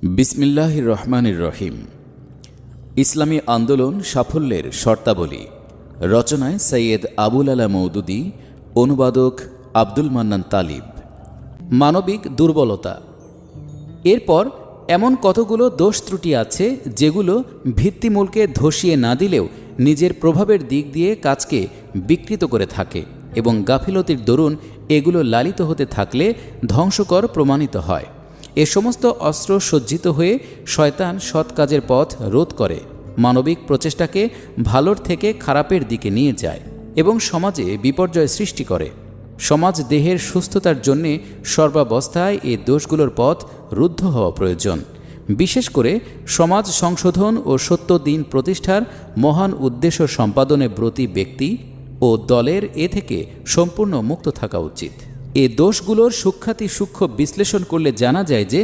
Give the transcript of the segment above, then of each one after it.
বিসমিল্লাহির রহমানির রহিম। ইসলামী আন্দোলন সাফল্যের শর্তাবলী। রচনায় সৈয়দ আবুল আলা মওদুদী, অনুবাদক আব্দুল মান্নান তালিব। মানবিক দুর্বলতা। এরপর এমন কতগুলো দোষ ত্রুটি আছে যেগুলো ভিত্তিমূলকে ধসিয়ে না দিলেও নিজের প্রভাবের দিক দিয়ে কাজকে বিকৃত করে থাকে এবং গাফিলতির দরুন এগুলো লালিত হতে থাকলে ধ্বংসকর প্রমাণিত হয়। এ সমস্ত অস্ত্র সজ্জিত হয়ে শয়তান সৎ কাজের পথ রোধ করে, মানবিক প্রচেষ্টাকে ভালোর থেকে খারাপের দিকে নিয়ে যায় এবং সমাজে বিপর্যয় সৃষ্টি করে। সমাজ দেহের সুস্থতার জন্যে সর্বাবস্থায় এ দোষগুলোর পথ রুদ্ধ হওয়া প্রয়োজন। বিশেষ করে সমাজ সংশোধন ও সত্য দিন প্রতিষ্ঠার মহান উদ্দেশ্য সম্পাদনে ব্রতী ব্যক্তি ও দলের এ থেকে সম্পূর্ণ মুক্ত থাকা উচিত। এ দোষগুলোর সূক্ষ্ম বিশ্লেষণ করলে জানা যায় যে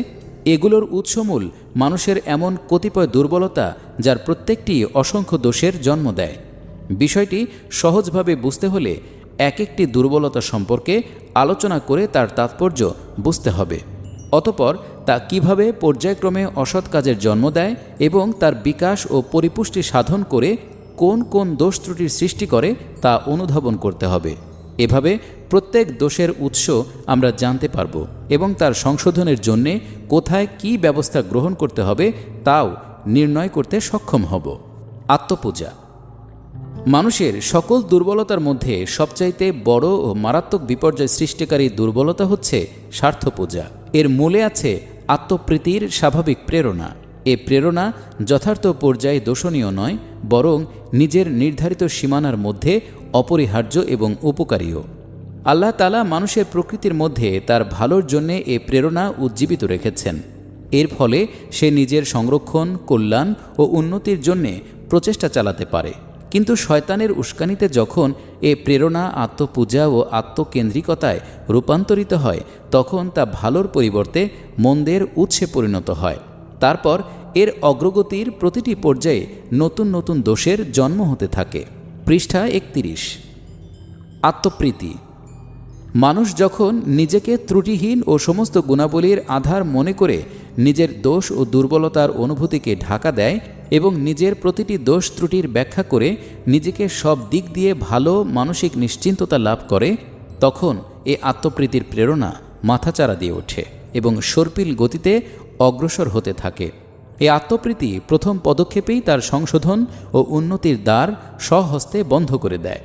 এগুলোর উৎসমূল মানুষের এমন কতিপয় দুর্বলতা যার প্রত্যেকটি অসংখ্য দোষের জন্ম দেয়। বিষয়টি সহজভাবে বুঝতে হলে এক একটি দুর্বলতা সম্পর্কে আলোচনা করে তার তাৎপর্য বুঝতে হবে। অতঃপর তা কিভাবে পর্যায়ক্রমে অসৎ কাজের জন্ম দেয় এবং তার বিকাশ ও পরিপুষ্টি সাধন করে কোন কোন দোষ ত্রুটির সৃষ্টি করে তা অনুধাবন করতে হবে। এভাবে প্রত্যেক দোষের উৎস আমরা জানতে পারব এবং তার সংশোধনের জন্যে কোথায় কী ব্যবস্থা গ্রহণ করতে হবে তাও নির্ণয় করতে সক্ষম হব। আত্মপূজা। মানুষের সকল দুর্বলতার মধ্যে সবচাইতে বড় ও মারাত্মক বিপর্যয় সৃষ্টিকারী দুর্বলতা হচ্ছে স্বার্থপূজা। এর মূলে আছে আত্মপ্রীতির স্বাভাবিক প্রেরণা। এ প্রেরণা যথার্থ পর্যায়ে দোষণীয় নয়, বরং নিজের নির্ধারিত সীমানার মধ্যে অপরিহার্য এবং উপকারীও। আল্লাহ তাআলা মানুষের প্রকৃতির মধ্যে তার ভালোর জন্যে এ প্রেরণা উজ্জীবিত রেখেছেন। এর ফলে সে নিজের সংরক্ষণ, কল্যাণ ও উন্নতির জন্যে প্রচেষ্টা চালাতে পারে। কিন্তু শয়তানের উস্কানিতে যখন এ প্রেরণা আত্মপূজা ও আত্মকেন্দ্রিকতায় রূপান্তরিত হয়, তখন তা ভালোর পরিবর্তে মন্দের উৎসে পরিণত হয়। তারপর এর অগ্রগতির প্রতিটি পর্যায়ে নতুন নতুন দোষের জন্ম হতে থাকে। পৃষ্ঠা 31। আত্মপ্রীতি। মানুষ যখন নিজেকে ত্রুটিহীন ও সমস্ত গুণাবলীর আধার মনে করে নিজের দোষ ও দুর্বলতার অনুভূতিকে ঢাকা দেয় এবং নিজের প্রতিটি দোষ ত্রুটির ব্যাখ্যা করে নিজেকে সব দিক দিয়ে ভালো মানসিক নিশ্চিন্ততা লাভ করে, তখন এ আত্মপ্রীতির প্রেরণা মাথাচাড়া দিয়ে ওঠে এবং সর্পিল গতিতে অগ্রসর হতে থাকে। এই আত্মপ্রীতি প্রথম পদক্ষেপেই তার সংশোধন ও উন্নতির দ্বার স্বহস্তে বন্ধ করে দেয়।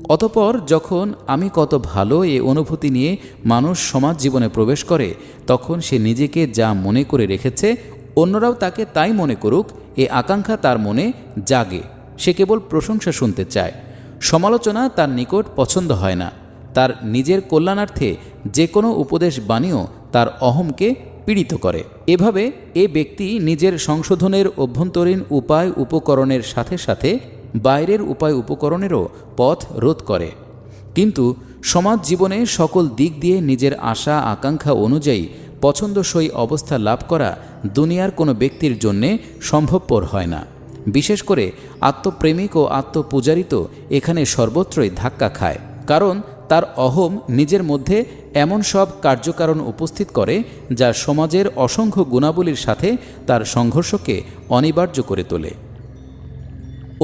অতঃপর যখন আমি কত ভালো এ অনুভূতি নিয়ে মানুষ সমাজ জীবনে প্রবেশ করে, তখন সে নিজেকে যা মনে করে রেখেছে অন্যরাও তাকে তাই মনে করুক, এ আকাঙ্ক্ষা তার মনে জাগে। সে কেবল প্রশংসা শুনতে চায়, সমালোচনা তার নিকট পছন্দ হয় না। তার নিজের কল্যাণার্থে যে কোনো উপদেশ বাণীও তার অহমকে পীড়িত করে। এভাবে এ ব্যক্তি নিজের সংশোধনের অভ্যন্তরীণ উপায় উপকরণের সাথে সাথে বাইরের উপায় উপকরণেরও পথ রোধ করে। কিন্তু সমাজ জীবনে সকল দিক দিয়ে নিজের আশা আকাঙ্ক্ষা অনুযায়ী পছন্দসই অবস্থা লাভ করা দুনিয়ার কোনো ব্যক্তির জন্যে সম্ভবপর হয় না। বিশেষ করে আত্মপ্রেমিক ও আত্মপূজারিত এখানে সর্বত্রই ধাক্কা খায়, কারণ তার অহম নিজের মধ্যে এমন সব কার্যকারণ উপস্থিত করে যা সমাজের অসংখ্য গুণাবলীর সাথে তার সংঘর্ষকে অনিবার্য করে তোলে।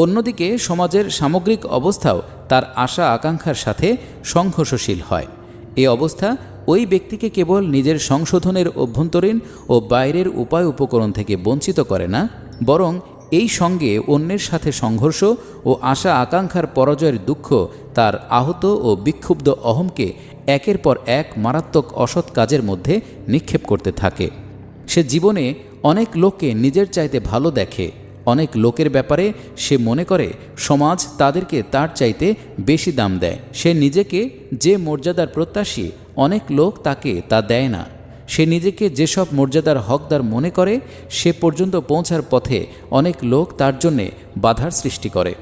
অন্যদিকে সমাজের সামগ্রিক অবস্থাও তার আশা আকাঙ্ক্ষার সাথে সংঘর্ষশীল হয়। এ অবস্থা ওই ব্যক্তিকে কেবল নিজের সংশোধনের অভ্যন্তরীণ ও বাইরের উপায় উপকরণ থেকে বঞ্চিত করে না, বরং এই সঙ্গে অন্যের সাথে সংঘর্ষ ও আশা আকাঙ্ক্ষার পরাজয়ের দুঃখ তার আহত ও বিক্ষুব্ধ অহমকে একের পর এক মারাত্মক অসৎ কাজের মধ্যে নিক্ষেপ করতে থাকে। সে জীবনে অনেক লোককে নিজের চাইতে ভালো দেখে। অনেক লোকের ব্যাপারে সে মনে করে সমাজ তাদেরকে তার চাইতে বেশি দাম দেয়। সে নিজেকে যে মর্যাদার প্রত্যাশী, অনেক লোক তাকে তা দেয় না। সে নিজেকে যেসব মর্যাদার হকদার মনে করে, সে পর্যন্ত পৌঁছার পথে অনেক লোক তার জন্যে বাধার সৃষ্টি করে।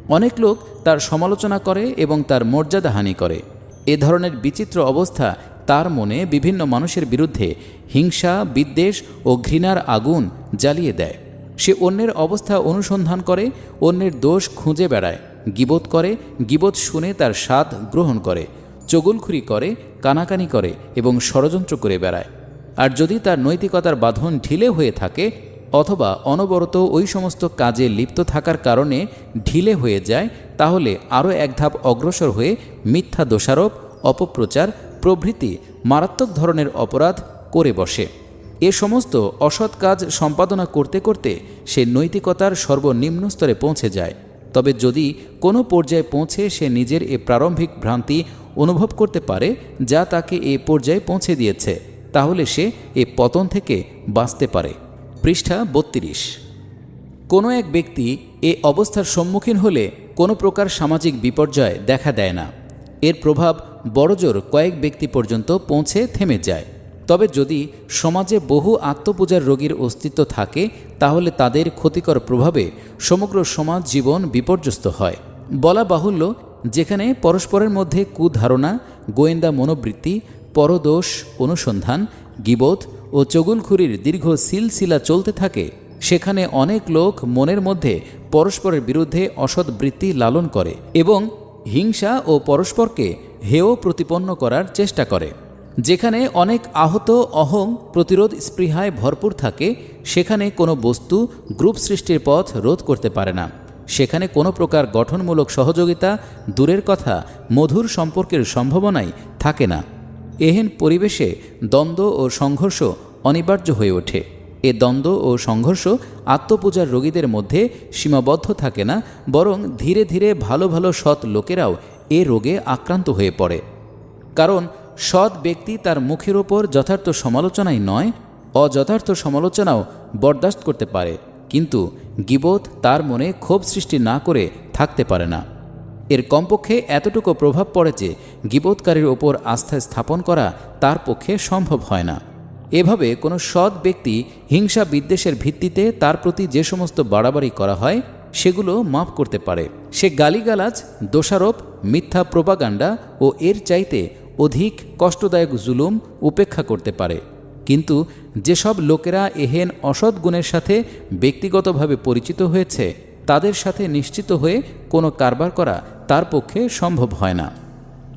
অনেক লোক তার সমালোচনা করে এবং তার মর্যাদাহানি করে। এ ধরনের বিচিত্র অবস্থা তার মনে বিভিন্ন মানুষের বিরুদ্ধে হিংসা, বিদ্বেষ ও ঘৃণার আগুন জ্বালিয়ে দেয়। সে অন্যের অবস্থা অনুসন্ধান করে, অন্যের দোষ খুঁজে বেড়ায়, গীবত করে, গীবত শুনে তার স্বাদ গ্রহণ করে, চগলখুরি করে, কানাকানি করে এবং ষড়যন্ত্র করে বেড়ায়। আর যদি তার নৈতিকতার বাঁধন ঢিলে হয়ে থাকে অথবা অনবরত ওই সমস্ত কাজে লিপ্ত থাকার কারণে ঢিলে হয়ে যায়, তাহলে আরও এক ধাপ অগ্রসর হয়ে মিথ্যা দোষারোপ, অপপ্রচার প্রভৃতি মারাত্মক ধরনের অপরাধ করে বসে। এ সমস্ত অসৎ কাজ সম্পাদনা করতে করতে সে নৈতিকতার সর্বনিম্ন স্তরে পৌঁছে যায়। তবে যদি কোনো পর্যায়ে পৌঁছে সে নিজের এ প্রারম্ভিক ভ্রান্তি অনুভব করতে পারে যা তাকে এ পর্যায়ে পৌঁছে দিয়েছে, তাহলে সে এ পতন থেকে বাঁচতে পারে। পৃষ্ঠা 32। কোনো এক ব্যক্তি এ অবস্থার সম্মুখীন হলে কোনো প্রকার সামাজিক বিপর্যয় দেখা দেয় না। এর প্রভাব বড়জোর কয়েক ব্যক্তি পর্যন্ত পৌঁছে থেমে যায়। তবে যদি সমাজে বহু আত্মপূজার রোগীর অস্তিত্ব থাকে তাহলে তাদের ক্ষতিকর প্রভাবে সমগ্র সমাজ জীবন বিপর্যস্ত হয়। বলা বাহুল্য, যেখানে পরস্পরের মধ্যে কুধারণা, গোয়েন্দা মনোবৃত্তি, পরদোষ অনুসন্ধান, গীবত ও চগুলখুরির দীর্ঘ সিলসিলা চলতে থাকে, সেখানে অনেক লোক মনের মধ্যে পরস্পরের বিরুদ্ধে অসৎ বৃত্তি লালন করে এবং হিংসা ও পরস্পরকে হেয় প্রতিপন্ন করার চেষ্টা করে। যেখানে অনেক আহত অহং প্রতিরোধ স্পৃহায় ভরপুর থাকে, সেখানে কোনো বস্তু গ্রুপ সৃষ্টির পথ রোধ করতে পারে না। সেখানে কোনো প্রকার গঠনমূলক সহযোগিতা দূরের কথা, মধুর সম্পর্কের সম্ভাবনাই থাকে না। এহেন পরিবেশে দ্বন্দ্ব ও সংঘর্ষ অনিবার্য হয়ে ওঠে। এ দ্বন্দ্ব ও সংঘর্ষ আত্মপূজার রোগীদের মধ্যে সীমাবদ্ধ থাকে না, বরং ধীরে ধীরে ভালো ভালো সৎ লোকেরাও এ রোগে আক্রান্ত হয়ে পড়ে। কারণ সৎ ব্যক্তি তার মুখের ওপর যথার্থ সমালোচনাই নয়, অযথার্থ সমালোচনাও বরদাস্ত করতে পারে, কিন্তু গীবত তার মনে ক্ষোভ সৃষ্টি না করে থাকতে পারে না। এর কমপক্ষে এতটুকু প্রভাব পড়ে যে গীবতকারীর ওপর আস্থা স্থাপন করা তার পক্ষে সম্ভব হয় না। এভাবে কোনো সৎ ব্যক্তি হিংসা বিদ্বেষের ভিত্তিতে তার প্রতি যে সমস্ত বাড়াবাড়ি করা হয় সেগুলো মাফ করতে পারে। সে গালিগালাজ, দোষারোপ, মিথ্যা প্রোপাগান্ডা ও এর চাইতে অধিক কষ্টদায়ক জুলুম উপেক্ষা করতে পারে। কিন্তু যেসব লোকেরা এহেন অসৎ গুণের সাথে ব্যক্তিগতভাবে পরিচিত হয়েছে, তাদের সাথে নিশ্চিত হয়ে কোনো কারবার করা তার পক্ষে সম্ভব হয় না।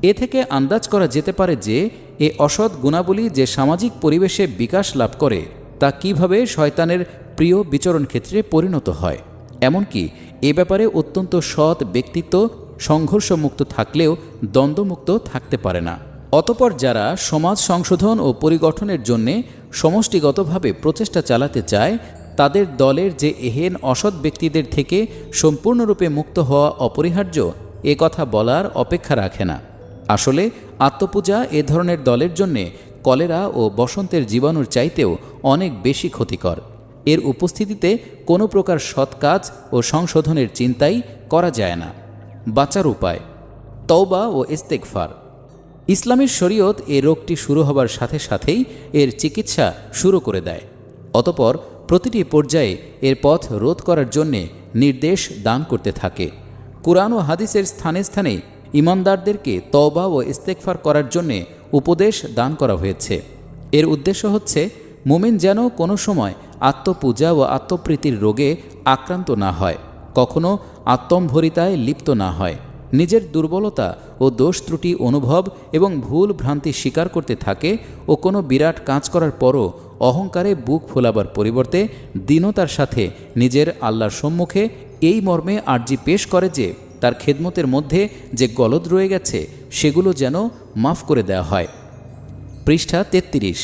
এ থেকে আন্দাজ করা যেতে পারে যে এ অসৎ গুণাবলী যে সামাজিক পরিবেশে বিকাশ লাভ করে তা কিভাবে শয়তানের প্রিয় বিচরণ ক্ষেত্রে পরিণত হয়। এমনকি এ ব্যাপারে অত্যন্ত সৎ ব্যক্তিত্ব সংঘর্ষমুক্ত থাকলেও দ্বন্দ্বমুক্ত থাকতে পারে না। অতপর যারা সমাজ সংশোধন ও পরিগঠনের জন্যে সমষ্টিগতভাবে প্রচেষ্টা চালাতে চায়, তাদের দলের যে এহেন অসৎ ব্যক্তিদের থেকে সম্পূর্ণরূপে মুক্ত হওয়া অপরিহার্য, এ কথা বলার অপেক্ষা রাখে না। আসলে আত্মপূজা এ ধরনের দলের জন্যে কলেরা ও বসন্তের জীবাণুর চাইতেও অনেক বেশি ক্ষতিকর। এর উপস্থিতিতে কোনো প্রকার সৎ কাজ ও সংশোধনের চিন্তাই করা যায় না। বাঁচার উপায়: তওবা ও ইস্তেগফার। ইসলামের শরীয়ত এ রোগটি শুরু হবার সাথে সাথেই এর চিকিৎসা শুরু করে দেয়। অতপর প্রতিটি পর্যায়ে এর পথ রোধ করার জন্যে নির্দেশ দান করতে থাকে। কুরআন ও হাদিসের স্থানে স্থানে ঈমানদারদেরকে তওবা ও ইস্তেগফার করার জন্যে উপদেশ দান করা হয়েছে। এর উদ্দেশ্য হচ্ছে মুমিন যেন কোনো সময় আত্মপূজা ও আত্মপ্রীতির রোগে আক্রান্ত না হয়, কখনো আত্মম্ভরিতায় লিপ্ত না হয়, নিজের দুর্বলতা ও দোষ ত্রুটি অনুভব এবং ভুল ভ্রান্তি স্বীকার করতে থাকে ও কোনো বিরাট কাজ করার পরও অহংকারে বুক ফোলাবার পরিবর্তে দীনতার সাথে নিজের আল্লাহর সম্মুখে এই মর্মে আর্জি পেশ করে যে তার খেদমতের মধ্যে যে গলদ রয়ে গেছে সেগুলো যেন মাফ করে দেওয়া হয়। পৃষ্ঠা 33।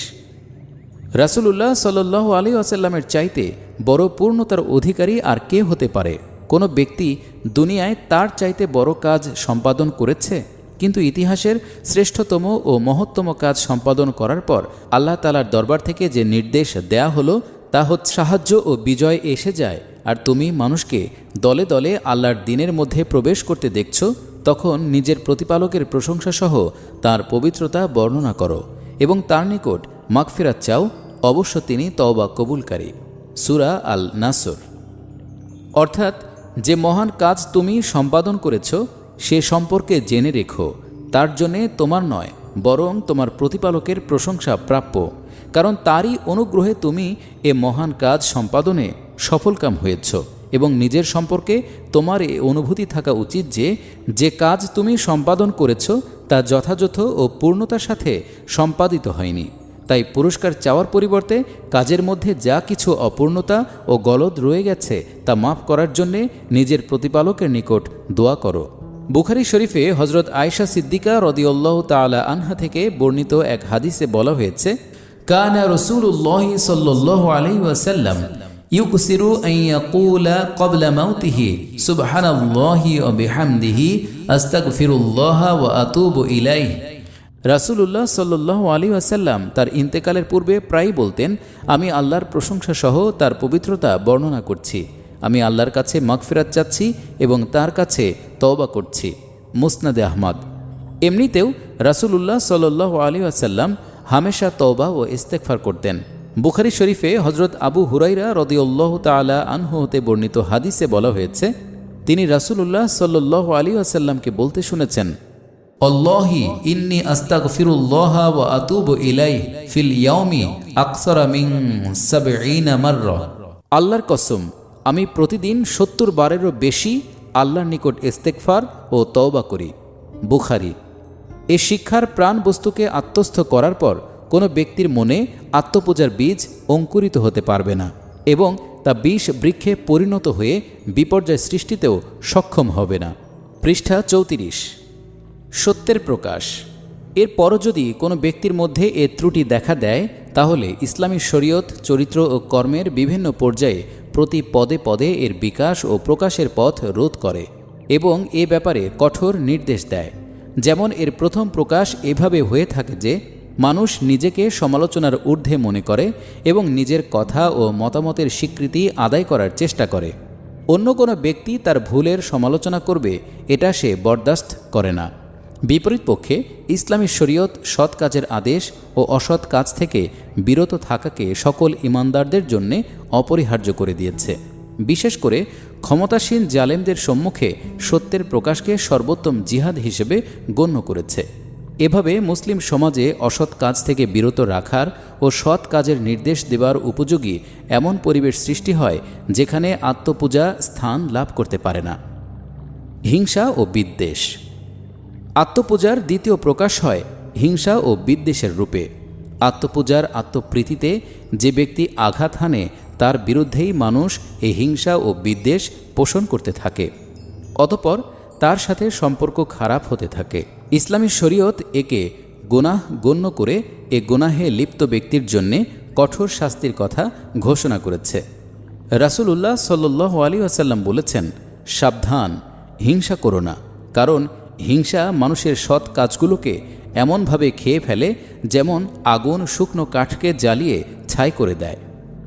রাসূলুল্লাহ সাল্লাল্লাহু আলাইহি ওয়াসাল্লামের চাইতে বড় পূর্ণতার অধিকারী আর কে হতে পারে? কোনো ব্যক্তি দুনিয়ায় তার চাইতে বড় কাজ সম্পাদন করেছে? কিন্তু ইতিহাসের শ্রেষ্ঠতম ও মহত্তম কাজ সম্পাদন করার পর আল্লাহ তাআলার দরবার থেকে যে নির্দেশ দেয়া হলো তা হচ্ছে সাহায্য ও বিজয় এসে যায়, আর তুমি মানুষকে দলে দলে আল্লাহর দ্বীনের মধ্যে প্রবেশ করতে দেখছ, তখন নিজের প্রতিপালকের প্রশংসাসহ তার পবিত্রতা বর্ণনা করো এবং তার নিকট মাগফিরাত চাও, অবশ্য তিনি তওবা কবুলকারী। সূরা আল নাসর। অর্থাৎ যে মহান কাজ তুমি সম্পাদন করেছ সে সম্পর্কে জেনে রেখো, তার জন্যে তোমার নয় বরং তোমার প্রতিপালকের প্রশংসা প্রাপ্য, কারণ তারই অনুগ্রহে তুমি এ মহান কাজ সম্পাদনে সফলকাম হয়েছ এবং নিজের সম্পর্কে তোমার এ অনুভূতি থাকা উচিত যে যে কাজ তুমি সম্পাদন করেছ তা যথাযথ ও পূর্ণতার সাথে সম্পাদিত হয়নি, তাই পুরস্কার চাওয়ার পরিবর্তে কাজের মধ্যে যা কিছু অপূর্ণতা ও গলদ রয়ে গেছে তা মাফ করার জন্যে নিজের প্রতিপালকের নিকট দোয়া করো। বুখারী শরীফে হজরত আয়েশা সিদ্দিকা রাদিয়াল্লাহু তাআলা আনহা থেকে বর্ণিত এক হাদিসে বলা হয়েছে, কানা রাসূলুল্লাহ সাল্লাল্লাহু আলাইহি ওয়াসাল্লাম ইউকসিরু আন ইয়াকুলা ক্বাবলা মাউতিহি সুবহানাল্লাহি ওয়া বিহামদিহি আস্তাগফিরুল্লাহ ওয়া আতুবু ইলাইহি। রাসূলুল্লাহ সাল্লাল্লাহু আলাইহি ওয়াসাল্লাম তার ইন্তেকালের পূর্বে প্রায়ই বলতেন, আমি আল্লাহর প্রশংসা সহ তার পবিত্রতা বর্ণনা করছি, আমি আল্লাহর কাছে মাগফিরাত চাচ্ছি এবং তার কাছে তওবা করছি। মুসনাদে আহমদ। এমনিতেও রাসূলুল্লাহ সাল্লাল্লাহু আলাইহি ওয়াসাল্লাম হামেশা তওবা ও ইস্তেগফার করতেন। বুখারী শরীফে হজরত আবু হুরাইরা রাদিয়াল্লাহু তাআলা আনহু হতে বর্ণিত হাদিসে বলা হয়েছে, তিনি রাসূলুল্লাহ সাল্লাল্লাহু আলাইহি ওয়াসাল্লামকে বলতে শুনেছেন, আল্লাহি ইন্নী আস্তাগফিরুল্লাহ ওয়া আতুবু ইলাইহি ফিল ইয়াউমি আকসারা মিন ৭০ মাররা। আল্লাহর কসম, আমি প্রতিদিন ৭০ বারেরও বেশি আল্লাহর নিকট ইস্তেগফার ও তওবা করি। বুখারী। এ শিক্ষার প্রাণ বস্তুকে আত্মস্থ করার পর কোনো ব্যক্তির মনে আত্মপূজার বীজ অঙ্কুরিত হতে পারবে না এবং তা বিষ বৃক্ষে পরিণত হয়ে বিপর্যয় সৃষ্টিতেও সক্ষম হবে না। পৃষ্ঠা ৩৪। সত্যের প্রকাশ। এরপরও যদি কোনো ব্যক্তির মধ্যে এ ত্রুটি দেখা দেয়, তাহলে ইসলামী শরীয়ত চরিত্র ও কর্মের বিভিন্ন পর্যায়ে প্রতি পদে পদে এর বিকাশ ও প্রকাশের পথ রোধ করে এবং এ ব্যাপারে কঠোর নির্দেশ দেয়। যেমন এর প্রথম প্রকাশ এভাবে হয়ে থাকে যে মানুষ নিজেকে সমালোচনার ঊর্ধ্বে মনে করে এবং নিজের কথা ও মতামতের স্বীকৃতি আদায় করার চেষ্টা করে। অন্য কোনো ব্যক্তি তার ভুলের সমালোচনা করবে, এটা সে বরদাস্ত করে না। বিপরীত পক্ষে ইসলামী শরীয়ত সৎ কাজের আদেশ ও অসৎ কাজ থেকে বিরত থাকাকে সকল ঈমানদারদের জন্যে অপরিহার্য করে দিয়েছে। বিশেষ করে ক্ষমতাসীন জালেমদের সম্মুখে সত্যের প্রকাশকে সর্বোত্তম জিহাদ হিসেবে গণ্য করেছে। এভাবে মুসলিম সমাজে অসৎ কাজ থেকে বিরত রাখার ও সৎ কাজের নির্দেশ দেওয়ার উপযোগী এমন পরিবেশ সৃষ্টি হয় যেখানে আত্মপূজা স্থান লাভ করতে পারে না। হিংসা ও বিদ্বেষ। আত্মপূজার দ্বিতীয় প্রকাশ হয় হিংসা ও বিদ্বেষের রূপে। আত্মপূজার আত্মপ্রীতিতে যে ব্যক্তি আঘাত হানে, তার বিরুদ্ধেই মানুষ এই হিংসা ও বিদ্বেষ পোষণ করতে থাকে। অতঃপর তার সাথে সম্পর্ক খারাপ হতে থাকে। ইসলামী শরীয়ত একে গুনাহ গণ্য করে এ গুনাহে লিপ্ত ব্যক্তির জন্যে কঠোর শাস্তির কথা ঘোষণা করেছে। রাসূলুল্লাহ সাল্লাল্লাহু আলাইহি ওয়াসাল্লাম বলেছেন, সাবধান, হিংসা করো না, কারণ হিংসা মানুষের সৎ কাজগুলোকে এমনভাবে খেয়ে ফেলে যেমন আগুন শুকনো কাঠকে জ্বালিয়ে ছাই করে দেয়।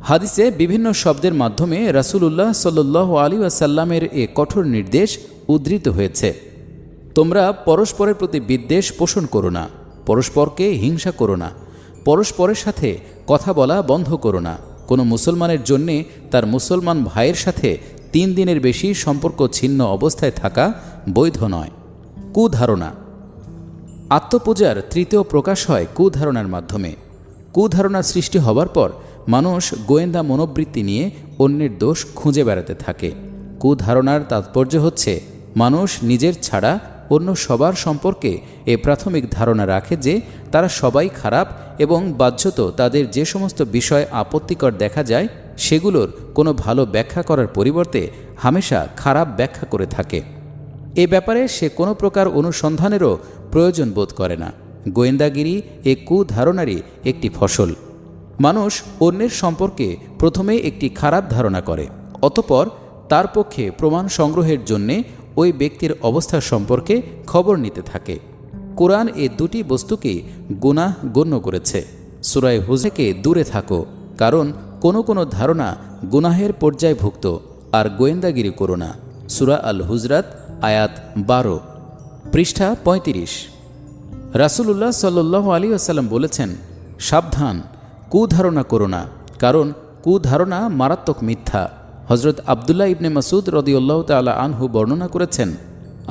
হাদিসে বিভিন্ন শব্দের মাধ্যমে রাসূলুল্লাহ সাল্লাল্লাহু আলাইহি ওয়াসাল্লামের এ কঠোর নির্দেশ উদ্ধৃত হয়েছে। তোমরা পরস্পরের প্রতি বিদ্বেষ পোষণ করো না, পরস্পরকে হিংসা করো না, পরস্পরের সাথে কথা বলা বন্ধ করো না। কোনো মুসলমানের জন্যে তার মুসলমান ভাইয়ের সাথে 3 দিনের বেশি সম্পর্ক ছিন্ন অবস্থায় থাকা বৈধ নয়। কুধারণা। আত্মপূজার তৃতীয় প্রকাশ হয় কুধারণার মাধ্যমে। কুধারণার সৃষ্টি হবার পর মানুষ গোয়েন্দা মনোবৃত্তি নিয়ে অন্যের দোষ খুঁজে বেড়াতে থাকে। কুধারণার তাৎপর্য হচ্ছে মানুষ নিজের ছাড়া অন্য সবার সম্পর্কে এ প্রাথমিক ধারণা রাখে যে তারা সবাই খারাপ এবং বাহ্যত তাদের যে সমস্ত বিষয় আপত্তিকর দেখা যায় সেগুলোর কোনো ভালো ব্যাখ্যা করার পরিবর্তে হামেশা খারাপ ব্যাখ্যা করে থাকে। এ ব্যাপারে সে কোনো প্রকার অনুসন্ধানেরও প্রয়োজন বোধ করে না। গোয়েন্দাগিরি এ কুধারণারই একটি ফসল। মানুষ অন্যের সম্পর্কে প্রথমে একটি খারাপ ধারণা করে, অতঃপর তার পক্ষে প্রমাণ সংগ্রহের জন্যে ওই ব্যক্তির অবস্থা সম্পর্কে খবর নিতে থাকে। কোরআন এ দুটি বস্তুকে গুনাহ গণ্য করেছে। সূরা হুজরাকে দূরে থাকো, কারণ কোনো কোনো ধারণা গুনাহের পর্যায়ভুক্ত, আর গোয়েন্দাগিরি করো না। সূরা আল হুজরাত আয়াত 12। পৃষ্ঠা 35। রাসূলুল্লাহ সাল্লাল্লাহু আলাইহি ওয়াসাল্লাম বলেছেন, সাবধান, কুধারণা করো না, কারণ কুধারণা মারাত্মক মিথ্যা। হজরত আবদুল্লাহ ইবনে মাসউদ রাদিয়াল্লাহু তাআলা আনহু বর্ণনা করেছেন,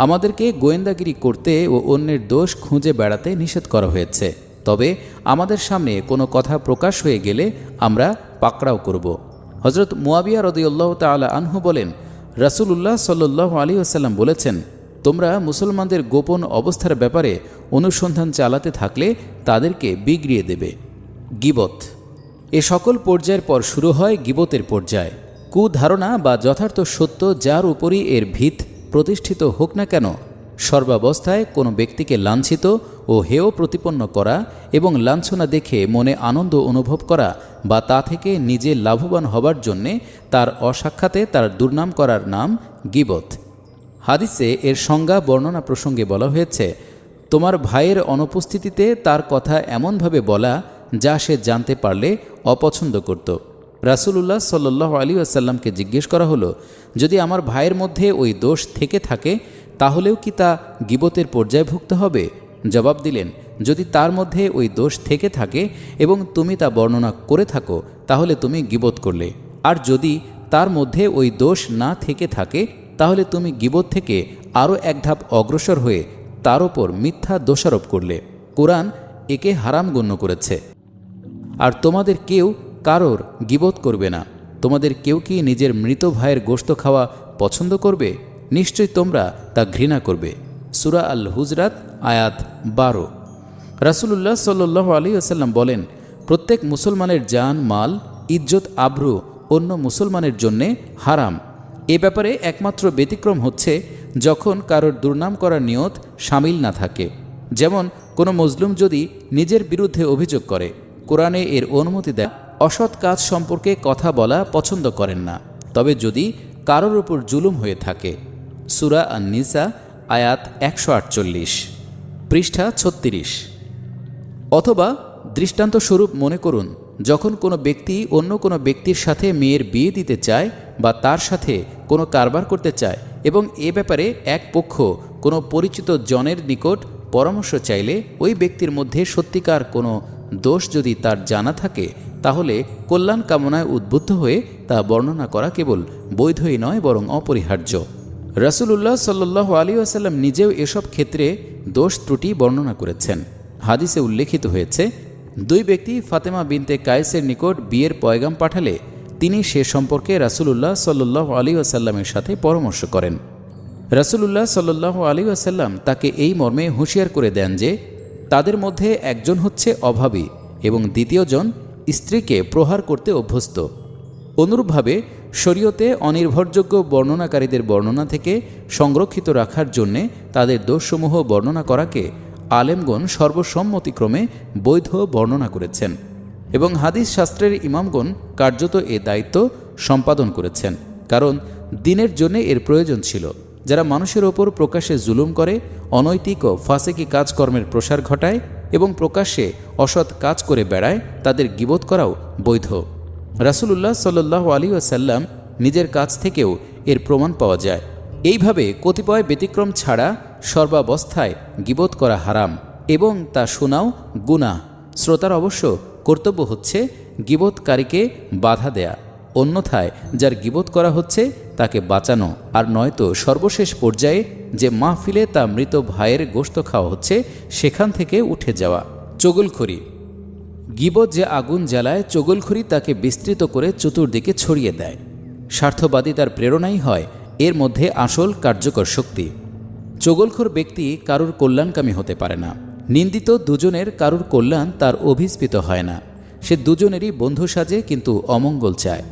আমাদেরকে গোয়েন্দাগিরি করতে ও অন্যের দোষ খুঁজে বেড়াতে নিষেধ করা হয়েছে, তবে আমাদের সামনে কোনো কথা প্রকাশ হয়ে গেলে আমরা পাকড়াও করব। হজরত মুয়াবিয়া রাদিয়াল্লাহু তাআলা আনহু বলেন, রাসূলুল্লাহ সাল্লাল্লাহু আলাইহি ওয়াসাল্লাম বলেছেন, তোমরা মুসলমানদের গোপন অবস্থার ব্যাপারে অনুসন্ধান চালাতে থাকলে তাদেরকে বিগড়িয়ে দেবে। গীবত। এ সকল পর্যায়ের পর শুরু হয় গীবতের পর্যায়। কুধারণা বা যথার্থ সত্য যার উপরই এর ভিত প্রতিষ্ঠিত হোক না কেন, সর্বাবস্থায় কোনো ব্যক্তিকে লাঞ্ছিত ও হেয় প্রতিপন্ন করা এবং লাঞ্ছনা দেখে মনে আনন্দ অনুভব করা বা তা থেকে নিজে লাভবান হবার জন্যে তার অসাক্ষাতে তার দুর্নাম করার নাম গীবত। হাদিসে এর সংজ্ঞা বর্ণনা প্রসঙ্গে বলা হয়েছে, তোমার ভাইয়ের অনুপস্থিতিতে তার কথা এমনভাবে বলা যা সে জানতে পারলে অপছন্দ করত। রাসূলুল্লাহ সাল্লাল্লাহু আলাইহি ওয়াসাল্লামকে জিজ্ঞেস করা হলো, যদি আমার ভাইয়ের মধ্যে ওই দোষ থেকে থাকে তাহলেও কি তা গীবতের পর্যায়ভুক্ত হবে? জবাব দিলেন, যদি তার মধ্যে ওই দোষ থেকে থাকে এবং তুমি তা বর্ণনা করে থাকো তাহলে তুমি গীবত করলে, আর যদি তার মধ্যে ওই দোষ না থেকে থাকে তাহলে তুমি গীবত থেকে আরও এক ধাপ অগ্রসর হয়ে তার ওপর মিথ্যা দোষারোপ করলে। কোরআন একে হারাম গণ্য করেছে। আর তোমাদের কেউ কারোর গীবত করবে না। তোমাদের কেউ কি নিজের মৃত ভাইয়ের গোশত খাওয়া পছন্দ করবে? নিশ্চয়ই তোমরা তা ঘৃণা করবে। সূরা আল হুজরাত আয়াত 12। রাসূলুল্লাহ সাল্লাল্লাহু আলাইহি ওয়াসাল্লাম বলেন, প্রত্যেক মুসলমানের জান, মাল, ইজ্জত, আবরু অন্য মুসলমানের জন্যে হারাম। এ ব্যাপারে একমাত্র ব্যতিক্রম হচ্ছে যখন কারোর দুর্নাম করার নিয়ত শামিল না থাকে। যেমন কোনো মজলুম যদি নিজের বিরুদ্ধে অভিযোগ করে, কোরআনে এর অনুমতি দেয়। অসৎ কাজ সম্পর্কে কথা বলা পছন্দ করেন না, তবে যদি কারোর উপর জুলুম হয়ে থাকে। সূরা আন-নিসা আয়াত 148, পৃষ্ঠা 36। অথবা দৃষ্টান্তস্বরূপ মনে করুন, যখন কোনো ব্যক্তি অন্য কোনো ব্যক্তির সাথে মেয়ের বিয়ে দিতে চায় বা তার সাথে কোনো কারবার করতে চায় এবং এ ব্যাপারে এক পক্ষ কোনো পরিচিত জনের নিকট পরামর্শ চাইলে ওই ব্যক্তির মধ্যে সত্যিকার কোনো দোষ যদি তার জানা থাকে তাহলে কল্যাণ কামনায় উদ্বুদ্ধ হয়ে তা বর্ণনা করা কেবল বৈধই নয় বরং অপরিহার্য। রাসূলুল্লাহ সাল্লাল্লাহু আলাইহি ওয়াসাল্লাম নিজেও এসব ক্ষেত্রে দোষ ত্রুটি বর্ণনা করেছেন। হাদিসে উল্লেখিত হয়েছে, দুই ব্যক্তি ফাতেমা বিনতে কায়েসের নিকট বিয়ের পয়গাম পাঠালে তিনি সে সম্পর্কে রাসূলুল্লাহ সাল্লাল্লাহু আলাইহি ওয়াসাল্লামের সাথে পরামর্শ করেন। রাসূলুল্লাহ সাল্লাল্লাহু আলাইহি ওয়াসাল্লাম তাকে এই মর্মে হুঁশিয়ার করে দেন যে তাদের মধ্যে একজন হচ্ছে অভাবী এবং দ্বিতীয়জন স্ত্রীকে প্রহার করতে অভ্যস্ত। অনুরূপভাবে শরীয়তে অনির্ভরযোগ্য বর্ণনাকারীদের বর্ণনা থেকে সংরক্ষিত রাখার জন্যে তাদের দোষসমূহ বর্ণনা করাকে আলেমগণ সর্বসম্মতিক্রমে বৈধ বর্ণনা করেছেন এবং হাদিস শাস্ত্রের ইমামগণ কার্যত এ দায়িত্ব সম্পাদন করেছেন, কারণ দিনের জন্য এর প্রয়োজন ছিল। যারা মানুষের ওপর প্রকাশ্যে জুলুম করে, অনৈতিক ও ফাসেকি কাজকর্মের প্রসার ঘটায় এবং প্রকাশ্যে অসৎ কাজ করে বেড়ায়, তাদের গীবত করাও বৈধ। রাসূলুল্লাহ সাল্লাল্লাহু আলাইহি ওয়াসাল্লাম নিজের কাছ থেকেও এর প্রমাণ পাওয়া যায়। এইভাবে কতিপয় ব্যতিক্রম ছাড়া সর্বাবস্থায় গীবত করা হারাম এবং তা শোনাও গুনাহ। শ্রোতার অবশ্য কর্তব্য হচ্ছে গীবতকারীকে বাধা দেয়া, অন্যথায় যার গীবত করা হচ্ছে তাকে বাঁচানো, আর নয়তো সর্বশেষ পর্যায়ে যে মাহফিলে তা মৃত ভাইয়ের গোশত খাওয়া হচ্ছে সেখান থেকে উঠে যাওয়া। চগলখড়ি। গীবত যে আগুন জ্বালায়, চগলখড়ি তাকে বিস্তৃত করে চতুর্দিকে ছড়িয়ে দেয়। স্বার্থবাদিতার প্রেরণাই হয় এর মধ্যে আসল কার্যকর শক্তি। চগলখোর ব্যক্তি কারুর কল্যাণকামী হতে পারে না। নিন্দিত দুজনের কারুর কল্যাণ তার অভিস্পিত হয় না। সে দুজনেরই বন্ধু সাজে কিন্তু অমঙ্গল চায়।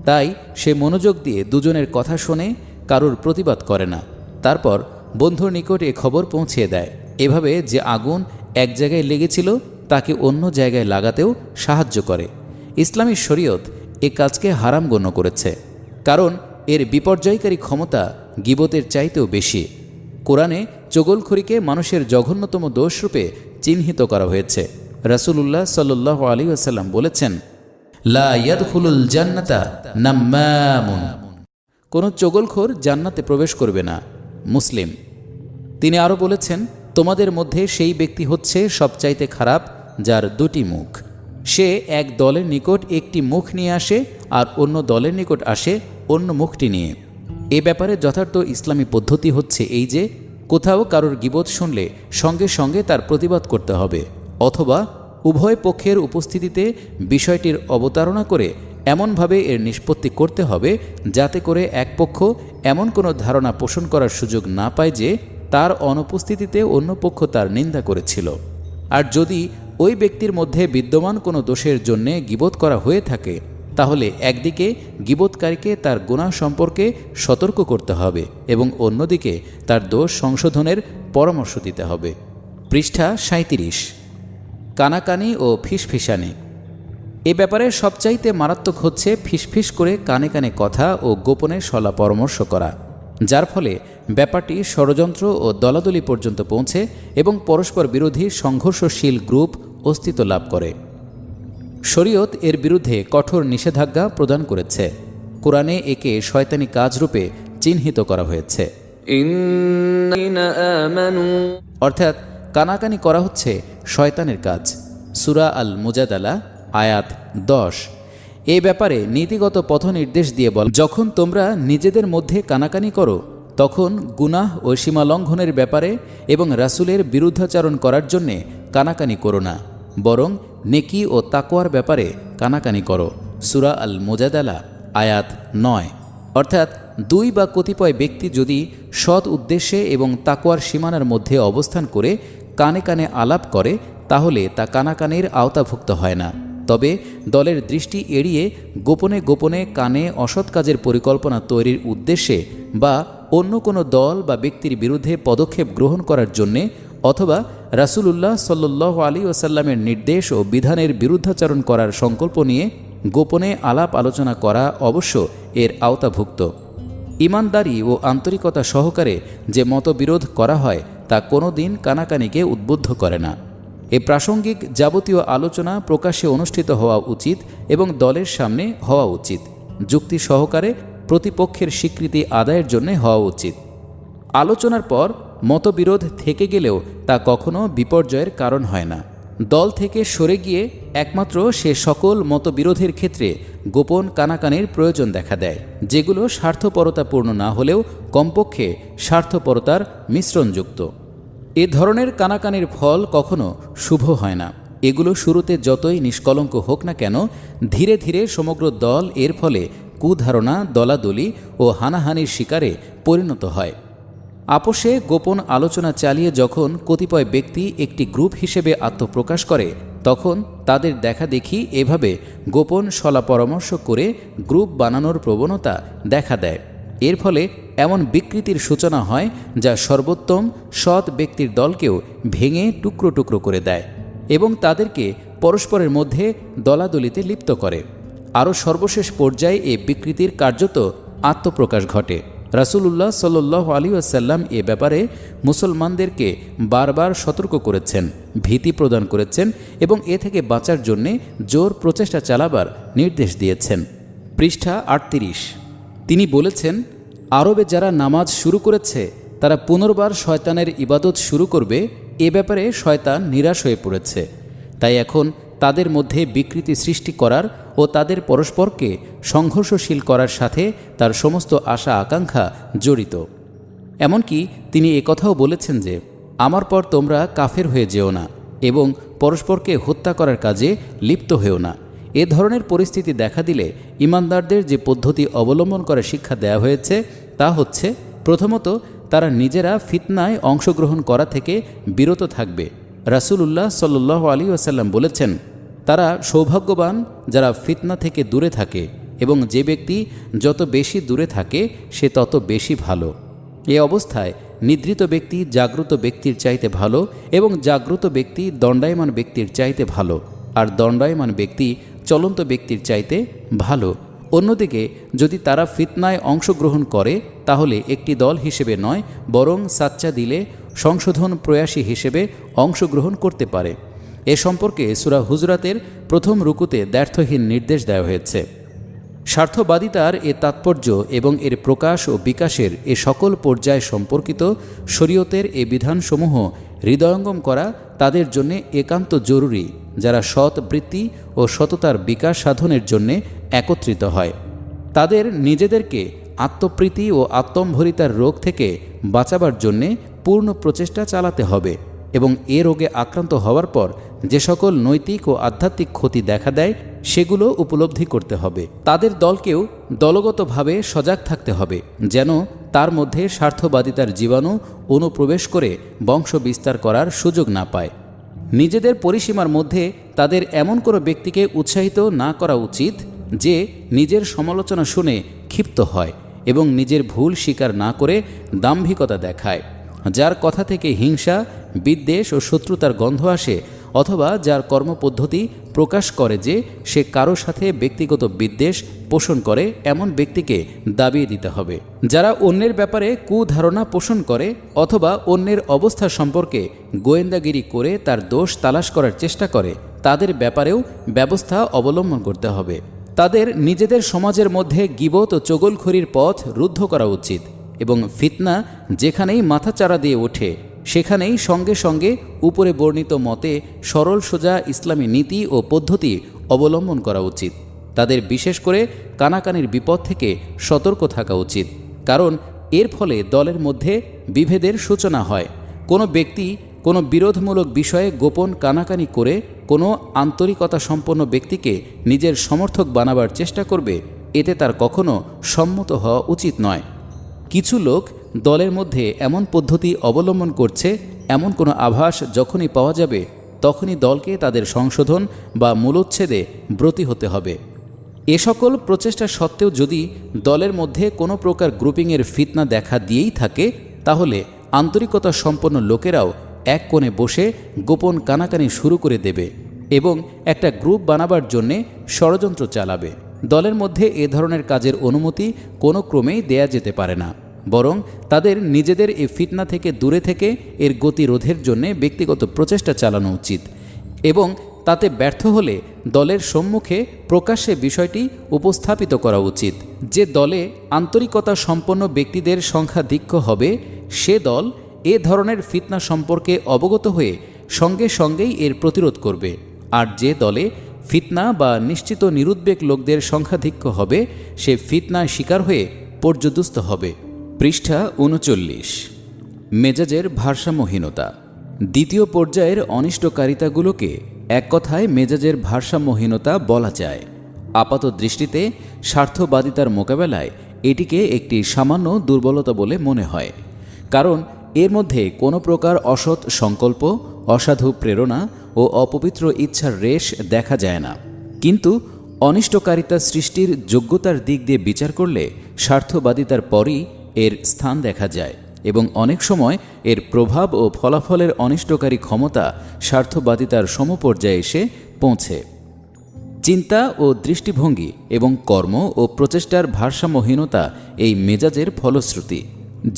তাই সে মনোযোগ দিয়ে দুজনের কথা শোনে, কারুর প্রতিবাদ করে না। তারপর বন্ধুর নিকট এ খবর পৌঁছিয়ে দেয়। এভাবে যে আগুন এক জায়গায় লেগেছিল তাকে অন্য জায়গায় লাগাতেও সাহায্য করে। ইসলামী শরীয়ত এ কাজকে হারাম গণ্য করেছে, কারণ এর বিপর্যয়কারী ক্ষমতা গীবতের চাইতেও বেশি। কোরআনে চগলখড়িকে মানুষের জঘন্যতম দোষরূপে চিহ্নিত করা হয়েছে। রাসূলুল্লাহ সাল্লাল্লাহু আলাইহি ওয়াসাল্লাম বলেছেন, লা ইয়াদখুলুল জান্নাতা নাম্মামুন, কোনো চগলখোর জান্নাতে প্রবেশ করবে না। মুসলিম। তিনি আরও বলেছেন, তোমাদের মধ্যে সেই ব্যক্তি হচ্ছে সবচাইতে খারাপ যার দুটি মুখ। সে এক দলের নিকট একটি মুখ নিয়ে আসে আর অন্য দলের নিকট আসে অন্য মুখটি নিয়ে। এ ব্যাপারে যথার্থ ইসলামী পদ্ধতি হচ্ছে এই যে কোথাও কারোর গীবত শুনলে সঙ্গে সঙ্গে তার প্রতিবাদ করতে হবে, অথবা উভয় পক্ষের উপস্থিতিতে বিষয়টির অবতারণা করে এমনভাবে এর নিষ্পত্তি করতে হবে যাতে করে এক পক্ষ এমন কোনো ধারণা পোষণ করার সুযোগ না পায় যে তার অনুপস্থিতিতে অন্য পক্ষ তার নিন্দা করেছিল। আর যদি ওই ব্যক্তির মধ্যে বিদ্যমান কোনো দোষের জন্যে গীবত করা হয়ে থাকে, তাহলে একদিকে গীবতকারীকে তার গুনাহ সম্পর্কে সতর্ক করতে হবে এবং অন্যদিকে তার দোষ সংশোধনের পরামর্শ দিতে হবে। পৃষ্ঠা 37। কানাকানি ও ফিসফিসানি। এ ব্যাপারে সবচাইতে মারাত্মক হচ্ছে ফিসফিস করে কানে কানে কথা ও গোপনে সলা পরামর্শ করা, যার ফলে ব্যাপারটি ষড়যন্ত্র ও দলাদলি পর্যন্ত পৌঁছে এবং পরস্পর বিরোধী সংঘর্ষশীল গ্রুপ অস্তিত্ব লাভ করে। শরীয়ত এর বিরুদ্ধে কঠোর নিষেধাজ্ঞা প্রদান করেছে। কোরআনে একে শয়তানি কাজরূপে চিহ্নিত করা হয়েছে। অর্থাৎ কানাকানি করা হচ্ছে শয়তানের কাজ। সূরা আল মুজাদালা আয়াত 10। এই ব্যাপারে নীতিগত পথনির্দেশ দিয়ে বল, যখন তোমরা নিজেদের মধ্যে কানাকানি করো তখন গুনাহ ও সীমালঙ্ঘনের ব্যাপারে এবং রাসূলের বিরুদ্ধাচরণ করার জন্যে কানাকানি করো না, বরং নেকি ও তাকওয়ার ব্যাপারে কানাকানি করো। সূরা আল মুজাদালা আয়াত 9। অর্থাৎ দুই বা কতিপয় ব্যক্তি যদি সৎ উদ্দেশ্যে এবং তাকওয়ার সীমানার মধ্যে অবস্থান করে কানে কানে আলাপ করে তাহলে তা কানাকানির আওতাভুক্ত হয় না। তবে দলের দৃষ্টি এড়িয়ে গোপনে গোপনে কানে অসৎ কাজের পরিকল্পনা তৈরির উদ্দেশ্যে বা অন্য কোনো দল বা ব্যক্তির বিরুদ্ধে পদক্ষেপ গ্রহণ করার জন্যে অথবা রাসূলুল্লাহ সাল্লাল্লাহু আলাইহি ওয়াসাল্লামের নির্দেশ ও বিধানের বিরুদ্ধাচরণ করার সংকল্প নিয়ে গোপনে আলাপ আলোচনা করা অবশ্য এর আওতাভুক্ত। ঈমানদারি ও আন্তরিকতা সহকারে যে মতবিরোধ করা হয় তা কোনো দিন কানাকানিকে উদ্বুদ্ধ করে না। এ প্রাসঙ্গিক যাবতীয় আলোচনা প্রকাশ্যে অনুষ্ঠিত হওয়া উচিত এবং দলের সামনে হওয়া উচিত। যুক্তি সহকারে প্রতিপক্ষের স্বীকৃতি আদায়ের জন্য হওয়া উচিত। আলোচনার পর মতবিরোধ থেকে গেলেও তা কখনো বিপর্যয়ের কারণ হয় না। দল থেকে সরে গিয়ে একমাত্র সে সকল মতবিরোধের ক্ষেত্রে গোপন কানাকানির প্রয়োজন দেখা দেয় যেগুলো স্বার্থপরতাপূর্ণ না হলেও কমপক্ষে স্বার্থপরতার মিশ্রণযুক্ত। এ ধরনের কানাকানির ফল কখনো শুভ হয় না। এগুলো শুরুতে যতই নিষ্কলঙ্ক হোক না কেন, ধীরে ধীরে সমগ্র দল এর ফলে কুধারণা, দলাদলি ও হানাহানির শিকারে পরিণত হয়। আপোষে গোপন আলোচনা চালিয়ে যখন কতিপয় ব্যক্তি একটি গ্রুপ হিসেবে আত্মপ্রকাশ করে তখন তাদের দেখাদেখি এভাবে গোপন সলা পরামর্শ করে গ্রুপ বানানোর প্রবণতা দেখা দেয়। এর ফলে এমন বিকৃতির সূচনা হয় যা সর্বোত্তম সৎ ব্যক্তির দলকেও ভেঙে টুকরো টুকরো করে দেয় এবং তাদেরকে পরস্পরের মধ্যে দলাদলিতে লিপ্ত করে। আরও সর্বশেষ পর্যায়ে এ বিকৃতির কার্যত আত্মপ্রকাশ ঘটে। রাসূলুল্লাহ সাল্লাল্লাহু আলাইহি ওয়াসাল্লাম এ ব্যাপারে মুসলমানদেরকে বারবার সতর্ক করেছেন, ভীতি প্রদান করেছেন এবং এ থেকে বাঁচার জন্যে জোর প্রচেষ্টা চালাবার নির্দেশ দিয়েছেন। পৃষ্ঠা 38। তিনি বলেছেন, আরবে যারা নামাজ শুরু করেছে তারা পুনর্বার শয়তানের ইবাদত শুরু করবে, এ ব্যাপারে শয়তান নিরাশ হয়ে পড়েছে। তাই এখন তাদের মধ্যে বিকৃতি সৃষ্টি করার ও তাদের পরস্পরকে সংঘর্ষশীল করার সাথে তার সমস্ত আশা আকাঙ্ক্ষা জড়িত। এমনকি তিনি একথাও বলেছেন যে, আমার পর তোমরা কাফের হয়ে যেও না এবং পরস্পরকে হত্যা করার কাজে লিপ্ত হয়েও না। এ ধরনের পরিস্থিতি দেখা দিলে ঈমানদারদের যে পদ্ধতি অবলম্বন করার শিক্ষা দেওয়া হয়েছে তা হচ্ছে, প্রথমত তারা নিজেরা ফিতনায় অংশগ্রহণ করা থেকে বিরত থাকবে। রাসূলুল্লাহ সাল্লাল্লাহু আলাইহি ওয়াসাল্লাম বলেছেন, তারা সৌভাগ্যবান যারা ফিতনা থেকে দূরে থাকে এবং যে ব্যক্তি যত বেশি দূরে থাকে সে তত বেশি ভালো। এ অবস্থায় নিদ্রিত ব্যক্তি জাগ্রত ব্যক্তির চাইতে ভালো এবং জাগ্রত ব্যক্তি দণ্ডায়মান ব্যক্তির চাইতে ভালো, আর দণ্ডায়মান ব্যক্তি চলন্ত ব্যক্তির চাইতে ভালো। অন্যদিকে যদি তারা ফিতনায় অংশগ্রহণ করে তাহলে একটি দল হিসেবে নয়, বরং সাচ্চা দিলে সংশোধন প্রয়াসী হিসেবে অংশগ্রহণ করতে পারে। এ সম্পর্কে সূরা হুজরাতের প্রথম রুকুতে দ্ব্যর্থহীন নির্দেশ দেওয়া হয়েছে। স্বার্থবাদিতার এ তাৎপর্য এবং এর প্রকাশ ও বিকাশের এ সকল পর্যায় সম্পর্কিত শরীয়তের এ বিধানসমূহ হৃদয়ঙ্গম করা তাদের জন্য একান্ত জরুরি যারা সৎ বৃত্তি ও সততার বিকাশ সাধনের জন্য একত্রিত হয়। তাদের নিজেদেরকে আত্মপ্রীতি ও আত্মম্ভরিতার রোগ থেকে বাঁচাবার জন্যে পূর্ণ প্রচেষ্টা চালাতে হবে এবং এ রোগে আক্রান্ত হওয়ার পর যে সকল নৈতিক ও আধ্যাত্মিক ক্ষতি দেখা দেয় সেগুলো উপলব্ধি করতে হবে। তাদের দলকেও দলগতভাবে সজাগ থাকতে হবে যেন তার মধ্যে স্বার্থবাদিতার জীবাণু অনুপ্রবেশ করে বংশ বিস্তার করার সুযোগ না পায়। নিজেদের পরিসীমার মধ্যে তাদের এমন কোনো ব্যক্তিকে উৎসাহিত না করা উচিত যে নিজের সমালোচনা শুনে ক্ষিপ্ত হয় এবং নিজের ভুল স্বীকার না করে দাম্ভিকতা দেখায়, যার কথা থেকে হিংসা, বিদ্বেষ ও শত্রুতার গন্ধ আসে, অথবা যার কর্মপদ্ধতি প্রকাশ করে যে সে কারো সাথে ব্যক্তিগত বিদ্বেষ পোষণ করে, এমন ব্যক্তিকে দাবিয়ে দিতে হবে। যারা অন্যের ব্যাপারে কুধারণা পোষণ করে অথবা অন্যের অবস্থা সম্পর্কে গোয়েন্দাগিরি করে তার দোষ তালাশ করার চেষ্টা করে, তাদের ব্যাপারেও ব্যবস্থা অবলম্বন করতে হবে। তাদের নিজেদের সমাজের মধ্যে গীবত ও চগলখড়ির পথ রুদ্ধ করা উচিত এবং ফিতনা যেখানেই মাথাচাড়া দিয়ে ওঠে সেখানেই সঙ্গে সঙ্গে উপরে বর্ণিত মতে সরল সোজা ইসলামী নীতি ও পদ্ধতি অবলম্বন করা উচিত। তাদের বিশেষ করে কানাকানির বিপদ থেকে সতর্ক থাকা উচিত, কারণ এর ফলে দলের মধ্যে বিভেদের সূচনা হয়। কোনো ব্যক্তি কোনো বিরোধমূলক বিষয়ে গোপন কানাকানি করে কোনো আন্তরিকতা সম্পন্ন ব্যক্তিকে নিজের সমর্থক বানাবার চেষ্টা করবে, এতে তার কখনো সম্মত হওয়া উচিত নয়। কিছু লোক দলের মধ্যে এমন পদ্ধতি অবলম্বন করছে, এমন কোনো আভাস যখনই পাওয়া যাবে তখনই দলকে তাদের সংশোধন বা মূলোচ্ছেদে ব্রতী হতে হবে। এ সকল প্রচেষ্টা সত্ত্বেও যদি দলের মধ্যে কোনো প্রকার গ্রুপিংয়ের ফিতনা দেখা দিয়েই থাকে, তাহলে আন্তরিকতা সম্পন্ন লোকেরাও এক কোণে বসে গোপন কানাকানি শুরু করে দেবে এবং একটা গ্রুপ বানাবার জন্যে ষড়যন্ত্র চালাবে। দলের মধ্যে এ ধরনের কাজের অনুমতি কোনো ক্রমেই দেয়া যেতে পারে না, বরং তাদের নিজেদের এই ফিতনা থেকে দূরে থেকে এর গতি রোধের জন্যে ব্যক্তিগত প্রচেষ্টা চালানো উচিত এবং তাতে ব্যর্থ হলে দলের সম্মুখে প্রকাশ্যে বিষয়টি উপস্থাপিত করা উচিত। যে দলে আন্তরিকতা সম্পন্ন ব্যক্তিদের সংখ্যাধিক্য হবে, সে দল এ ধরনের ফিতনা সম্পর্কে অবগত হয়ে সঙ্গে সঙ্গেই এর প্রতিরোধ করবে, আর যে দলে ফিতনা বা নিশ্চিত নিরুদ্বেগ লোকদের সংখ্যাধিক্য হবে, সে ফিতনায় শিকার হয়ে পর্যুদস্ত হবে। পৃষ্ঠা ৩৯। মেজাজের ভারসাম্যহীনতা। দ্বিতীয় পর্যায়ের অনিষ্টকারিতাগুলোকে এক কথায় মেজাজের ভারসাম্যহীনতা বলা যায়। আপাত দৃষ্টিতে স্বার্থবাদিতার মোকাবেলায় এটিকে একটি সামান্য দুর্বলতা বলে মনে হয়, কারণ এর মধ্যে কোনো প্রকার অসৎ সংকল্প, অসাধু প্রেরণা ও অপবিত্র ইচ্ছার রেশ দেখা যায় না। কিন্তু অনিষ্টকারিতা সৃষ্টির যোগ্যতার দিক দিয়ে বিচার করলে স্বার্থবাদিতার পরই এর স্থান দেখা যায় এবং অনেক সময় এর প্রভাব ও ফলাফলের অনিষ্টকারী ক্ষমতা স্বার্থবাদিতার সমপর্যায়ে এসে পৌঁছে। চিন্তা ও দৃষ্টিভঙ্গি এবং কর্ম ও প্রচেষ্টার ভারসাম্যহীনতা এই মেজাজের ফলশ্রুতি।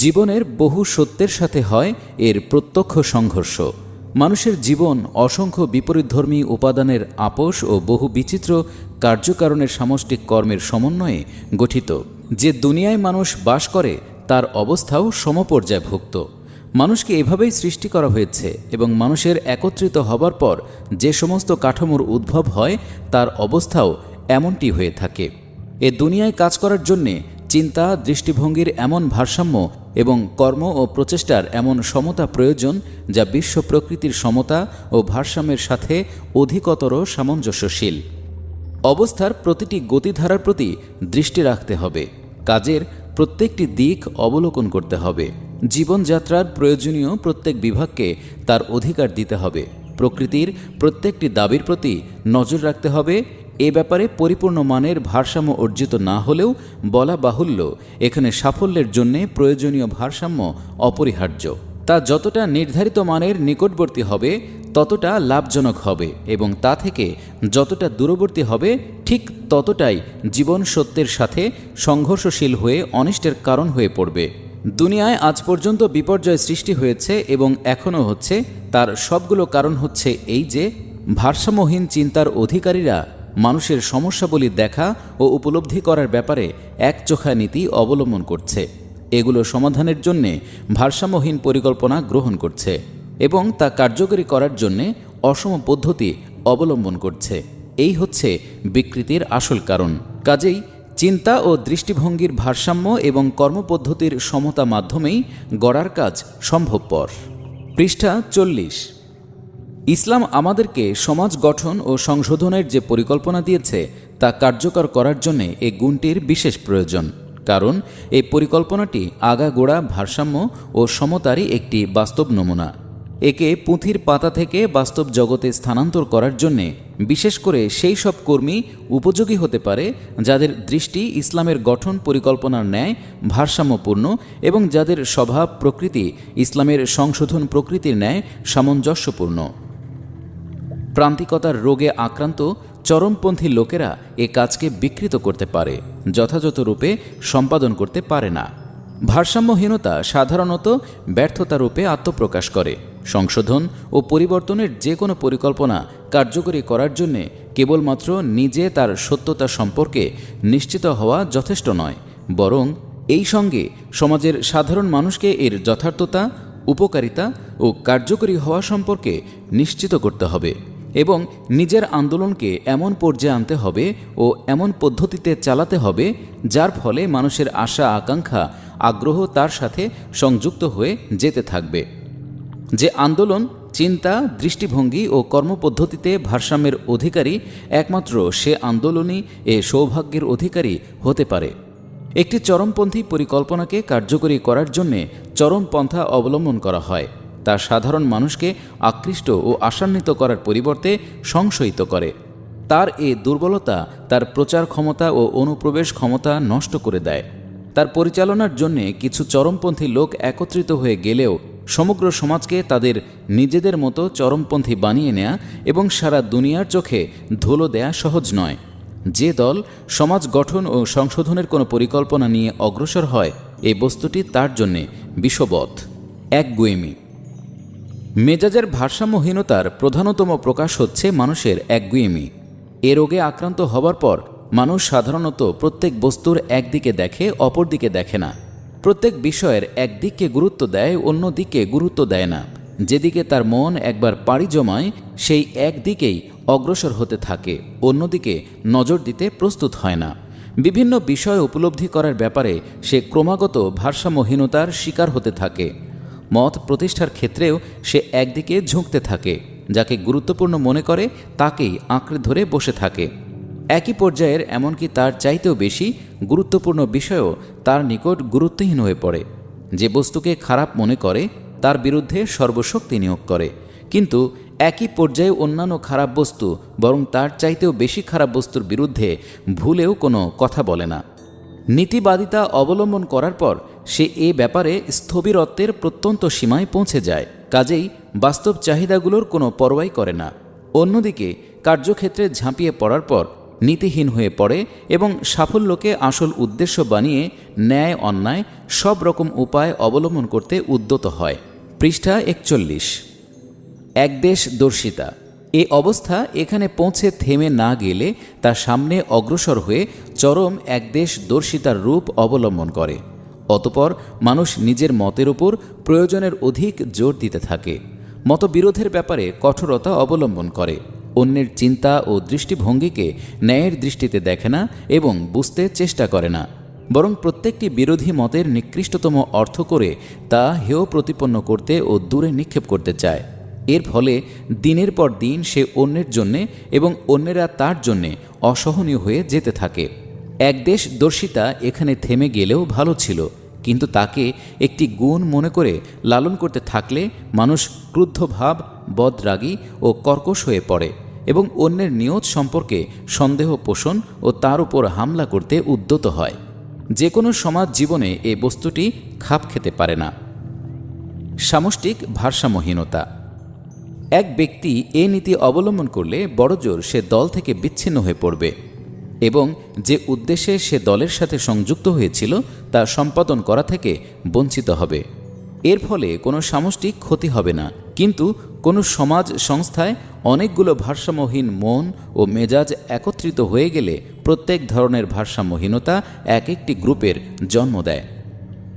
জীবনের বহু সত্যের সাথে হয় এর প্রত্যক্ষ সংঘর্ষ। মানুষের জীবন অসংখ্য বিপরীতধর্মী উপাদানের আপোষ ও বহু বিচিত্র কার্যকারণের সামষ্টিক কর্মের সমন্বয়ে গঠিত। যে দুনিয়ায় মানুষ বাস করে তার অবস্থাও সমপর্যায়ভুক্ত। মানুষকে এভাবেই সৃষ্টি করা হয়েছে এবং মানুষের একত্রিত হবার পর যে সমস্ত কাঠামোর উদ্ভব হয় তার অবস্থাও এমনটি হয়ে থাকে। এ দুনিয়ায় কাজ করার জন্যে চিন্তা, দৃষ্টিভঙ্গির এমন ভারসাম্য এবং কর্ম ও প্রচেষ্টার এমন সমতা প্রয়োজন যা বিশ্ব প্রকৃতির সমতা ও ভারসাম্যের সাথে অধিকতর সামঞ্জস্যশীল। অবস্থার প্রতিটি গতিধারার প্রতি দৃষ্টি রাখতে হবে, কাজের প্রত্যেকটি দিক অবলোকন করতে হবে, জীবনযাত্রার প্রয়োজনীয় প্রত্যেক বিভাগকে তার অধিকার দিতে হবে, প্রকৃতির প্রত্যেকটি দাবির প্রতি নজর রাখতে হবে। এ ব্যাপারে পরিপূর্ণ মানের ভারসাম্য অর্জিত না হলেও বলা বাহুল্য এখানে সাফল্যের জন্যে প্রয়োজনীয় ভারসাম্য অপরিহার্য। তা যতটা নির্ধারিত মানের নিকটবর্তী হবে ততটা লাভজনক হবে এবং তা থেকে যতটা দূরবর্তী হবে ঠিক ততটাই জীবন সত্যের সাথে সংঘর্ষশীল হয়ে অনিষ্টের কারণ হয়ে পড়বে। দুনিয়ায় আজ পর্যন্ত বিপর্যয় সৃষ্টি হয়েছে এবং এখনও হচ্ছে, তার সবগুলো কারণ হচ্ছে এই যে ভারসাম্যহীন চিন্তার অধিকারীরা মানুষের সমস্যাবলী দেখা ও উপলব্ধি করার ব্যাপারে একচোখা নীতি অবলম্বন করছে, এগুলো সমাধানের জন্যে ভারসাম্যহীন পরিকল্পনা গ্রহণ করছে এবং তা কার্যকরী করার জন্যে অসম পদ্ধতি অবলম্বন করছে। এই হচ্ছে বিকৃতির আসল কারণ। কাজেই চিন্তা ও দৃষ্টিভঙ্গির ভারসাম্য এবং কর্মপদ্ধতির সমতা মাধ্যমেই গড়ার কাজ সম্ভবপর। পৃষ্ঠা ৪০। ইসলাম আমাদেরকে সমাজ গঠন ও সংশোধনের যে পরিকল্পনা দিয়েছে তা কার্যকর করার জন্য এই গুণটির বিশেষ প্রয়োজন, কারণ এই পরিকল্পনাটি আগাগোড়া ভারসাম্য ও সমতারই একটি বাস্তব নমুনা। একে পুঁথির পাতা থেকে বাস্তব জগতে স্থানান্তর করার জন্যে বিশেষ করে সেই সব কর্মী উপযোগী হতে পারে যাদের দৃষ্টি ইসলামের গঠন পরিকল্পনার ন্যায় ভারসাম্যপূর্ণ এবং যাদের স্বভাব প্রকৃতি ইসলামের সংশোধন প্রকৃতির ন্যায় সামঞ্জস্যপূর্ণ। প্রান্তিকতার রোগে আক্রান্ত চরমপন্থী লোকেরা এ কাজকে বিকৃত করতে পারে, যথাযথ রূপে সম্পাদন করতে পারে না। ভারসাম্যহীনতা সাধারণত ব্যর্থতা রূপে আত্মপ্রকাশ করে। সংশোধন ও পরিবর্তনের যে কোনো পরিকল্পনা কার্যকরী করার জন্যে কেবলমাত্র নিজে তার সত্যতা সম্পর্কে নিশ্চিত হওয়া যথেষ্ট নয়, বরং এই সঙ্গে সমাজের সাধারণ মানুষকে এর যথার্থতা, উপকারিতা ও কার্যকরী হওয়া সম্পর্কে নিশ্চিত করতে হবে এবং নিজের আন্দোলনকে এমন পর্যায়ে আনতে হবে ও এমন পদ্ধতিতে চালাতে হবে যার ফলে মানুষের আশা আকাঙ্ক্ষা আগ্রহ তার সাথে সংযুক্ত হয়ে যেতে থাকবে। যে আন্দোলন চিন্তা, দৃষ্টিভঙ্গি ও কর্মপদ্ধতিতে ভারসাম্যের অধিকারী, একমাত্র সে আন্দোলনই এ সৌভাগ্যের অধিকারী হতে পারে। একটি চরমপন্থী পরিকল্পনাকে কার্যকরী করার জন্যে চরমপন্থা অবলম্বন করা হয়। তা সাধারণ মানুষকে আকৃষ্ট ও আশান্বিত করার পরিবর্তে সংশয়িত করে। তার এ দুর্বলতা তার প্রচার ক্ষমতা ও অনুপ্রবেশ ক্ষমতা নষ্ট করে দেয়। তার পরিচালনার জন্যে কিছু চরমপন্থী লোক একত্রিত হয়ে গেলেও সমগ্র সমাজকে তাদের নিজেদের মতো চরমপন্থী বানিয়ে নেয়া এবং সারা দুনিয়ার চোখে ধুলো দেয়া সহজ নয়। যে দল সমাজ গঠন ও সংশোধনের কোনো পরিকল্পনা নিয়ে অগ্রসর হয়, এই বস্তুটি তার জন্যে বিষবৎ। একগুঁয়েমি। মেজাজের ভারসাম্যহীনতার প্রধানতম প্রকাশ হচ্ছে মানুষের একগুঁয়েমি। এ রোগে আক্রান্ত হবার পর মানুষ সাধারণত প্রত্যেক বস্তুর একদিকে দেখে, অপর দিকে দেখে না। প্রত্যেক বিষয়ের একদিককে গুরুত্ব দেয়, অন্য দিকে গুরুত্ব দেয় না। যেদিকে তার মন একবার পাড়ি জমায় সেই একদিকেই অগ্রসর হতে থাকে, অন্যদিকে নজর দিতে প্রস্তুত হয় না। বিভিন্ন বিষয় উপলব্ধি করার ব্যাপারে সে ক্রমাগত ভারসাম্যহীনতার শিকার হতে থাকে। মত প্রতিষ্ঠার ক্ষেত্রেও সে একদিকে ঝুঁকতে থাকে। যাকে গুরুত্বপূর্ণ মনে করে তাকেই আঁকড়ে ধরে বসে থাকে। একই পর্যায়ের এমনকি তার চাইতেও বেশি গুরুত্বপূর্ণ বিষয়ও তার নিকট গুরুত্বহীন হয়ে পড়ে। যে বস্তুকে খারাপ মনে করে তার বিরুদ্ধে সর্বশক্তি নিয়োগ করে, কিন্তু একই পর্যায়ে অন্যান্য খারাপ বস্তু বরং তার চাইতেও বেশি খারাপ বস্তুর বিরুদ্ধে ভুলেও কোনো কথা বলে না। নীতিবাদিতা অবলম্বন করার পর সে এ ব্যাপারে স্থবিরত্বের প্রত্যন্ত সীমায় পৌঁছে যায়, কাজেই বাস্তব চাহিদাগুলোর কোনো পরোয়াই করে না। অন্যদিকে কার্যক্ষেত্রে ঝাঁপিয়ে পড়ার পর নীতিহীন হয়ে পড়ে এবং সাফল্যকে আসল উদ্দেশ্য বানিয়ে ন্যায় অন্যায় সব রকম উপায় অবলম্বন করতে উদ্যত হয়। পৃষ্ঠা 41। একদেশদর্শিতা। এ অবস্থা এখানে পৌঁছে থেমে না গেলে তার সামনে অগ্রসর হয়ে চরম একদেশদর্শিতার রূপ অবলম্বন করে। অতঃপর মানুষ নিজের মতের উপর প্রয়োজনের অধিক জোর দিতে থাকে, মতবিরোধের ব্যাপারে কঠোরতা অবলম্বন করে, অন্যের চিন্তা ও দৃষ্টিভঙ্গিকে ন্যায়ের দৃষ্টিতে দেখে না এবং বুঝতে চেষ্টা করে না, বরং প্রত্যেকটি বিরোধী মতের নিকৃষ্টতম অর্থ করে তা হেয় প্রতিপন্ন করতে ও দূরে নিক্ষেপ করতে চায়। এর ফলে দিনের পর দিন সে অন্যের জন্যে এবং অন্যেরা তার জন্যে অসহনীয় হয়ে যেতে থাকে। একদেশদর্শিতা এখানে থেমে গেলেও ভালো ছিল, কিন্তু তাকে একটি গুণ মনে করে লালন করতে থাকলে মানুষ ক্রুদ্ধভাব, বদরাগী ও কর্কশ হয়ে পড়ে এবং অন্যের নিয়ত সম্পর্কে সন্দেহ পোষণ ও তার উপর হামলা করতে উদ্যত হয়। যে কোনো সমাজ জীবনে এ বস্তুটি খাপ খেতে পারে না। সামষ্টিক ভারসাম্যহীনতা। এক ব্যক্তি এ নীতি অবলম্বন করলে বড়জোর সে দল থেকে বিচ্ছিন্ন হয়ে পড়বে এবং যে উদ্দেশ্যে সে দলের সাথে সংযুক্ত হয়েছিল তা সম্পাদন করা থেকে বঞ্চিত হবে। এর ফলে কোনো সামষ্টিক ক্ষতি হবে না, কিন্তু কোনো সমাজ সংস্থায় অনেকগুলো ভারসাম্যহীন মন ও মেজাজ একত্রিত হয়ে গেলে প্রত্যেক ধরনের ভারসাম্যহীনতা এক একটি গ্রুপের জন্ম দেয়।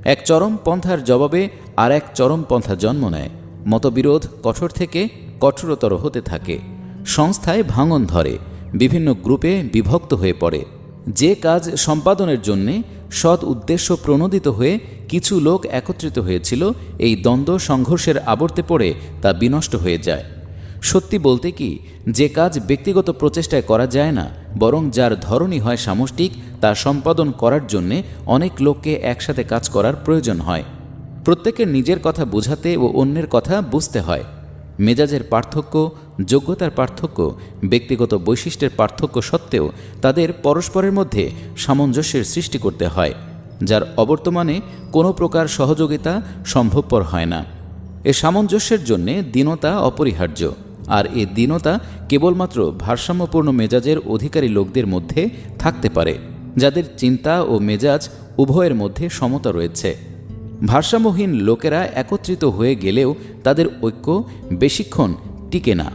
এক চরমপন্থার জবাবে আর এক চরমপন্থা জন্ম নেয়। মতবিরোধ কঠোর থেকে কঠোরতর হতে থাকে। সংস্থায় ভাঙন ধরে, বিভিন্ন গ্রুপে বিভক্ত হয়ে পড়ে। যে কাজ সম্পাদনের জন্যে সৎ উদ্দেশ্য প্রণোদিত হয়ে কিছু লোক একত্রিত হয়েছিল, এই দ্বন্দ্ব সংঘর্ষের আবর্তে পড়ে তা বিনষ্ট হয়ে যায়। সত্যি বলতে কি, যে কাজ ব্যক্তিগত প্রচেষ্টায় করা যায় না, বরং যার ধরনই হয় সামষ্টিক, তা সম্পাদন করার জন্যে অনেক লোককে একসাথে কাজ করার প্রয়োজন হয়। প্রত্যেকের নিজের কথা বোঝাতে ও অন্যের কথা বুঝতে হয়। মেজাজের পার্থক্য, যোগ্যতার পার্থক্য, ব্যক্তিগত বৈশিষ্ট্যের পার্থক্য সত্ত্বেও তাদের পরস্পরের মধ্যে সামঞ্জস্যের সৃষ্টি করতে হয়, যার অবর্তমানে কোনো প্রকার সহযোগিতা সম্ভবপর হয় না। এ সামঞ্জস্যের জন্যে দীনতা অপরিহার্য, আর এ দীনতা কেবলমাত্র ভারসাম্যপূর্ণ মেজাজের অধিকারী লোকদের মধ্যে থাকতে পারে, যাদের চিন্তা ও মেজাজ উভয়ের মধ্যে সমতা রয়েছে। ভারসাম্যহীন লোকেরা একত্রিত হয়ে গেলেও তাদের ঐক্য বেশিক্ষণ টিকে না।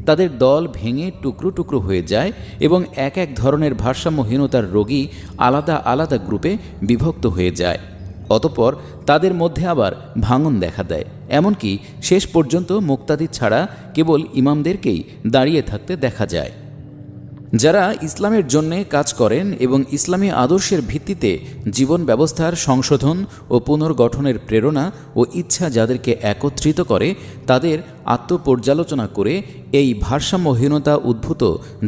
তাদের দল ভেঙে টুকরো টুকরো হয়ে যায় এবং এক এক ধরনের ভারসাম্যহীনতার রোগী আলাদা আলাদা গ্রুপে বিভক্ত হয়ে যায়। অতঃপর তাদের মধ্যে আবার ভাঙন দেখা দেয়, এমনকি শেষ পর্যন্ত মুক্তাদি ছাড়া কেবল ইমামদেরকেই দাঁড়িয়ে থাকতে দেখা যায়। যারা ইসলামের জন্যে কাজ করেন এবং ইসলামী আদর্শের ভিত্তিতে জীবন ব্যবস্থার সংশোধন ও পুনর্গঠনের প্রেরণা ও ইচ্ছা যাদেরকে একত্রিত করে, তাদের আত্মপর্যালোচনা করে এই ভারসাম্যহীনতা উদ্ভূত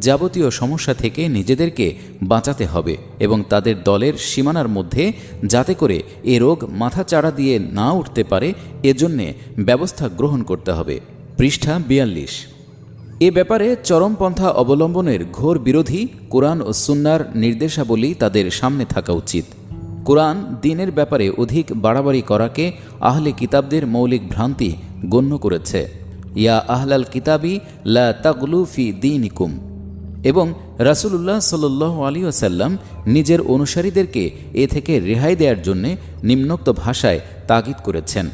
যাবতীয় সমস্যা থেকে নিজেদেরকে বাঁচাতে হবে এবং তাদের দলের সীমানার মধ্যে যাতে করে এ রোগ মাথাচাড়া দিয়ে না উঠতে পারে এজন্যে ব্যবস্থা গ্রহণ করতে হবে। পৃষ্ঠা 42। এ ব্যাপারে চরমপন্থা অবলম্বনের ঘোর বিরোধী কোরআন ও সুন্নাহর নির্দেশাবলী তাদের সামনে থাকা উচিত। কোরআন দ্বীনের ব্যাপারে অধিক বাড়াবাড়ি করাকে আহলে কিতাবদের মৌলিক ভ্রান্তি গণ্য করেছে। ইয়া আহলাল কিতাবি লা তাগলু ফি দীনিকুম, এবং রাসূলুল্লাহ সাল্লাল্লাহু আলাইহি ওয়াসাল্লাম নিজের অনুসারীদেরকে এ থেকে রেহাই দেওয়ার জন্য নিম্নোক্ত ভাষায় তাগিদ করেছেন।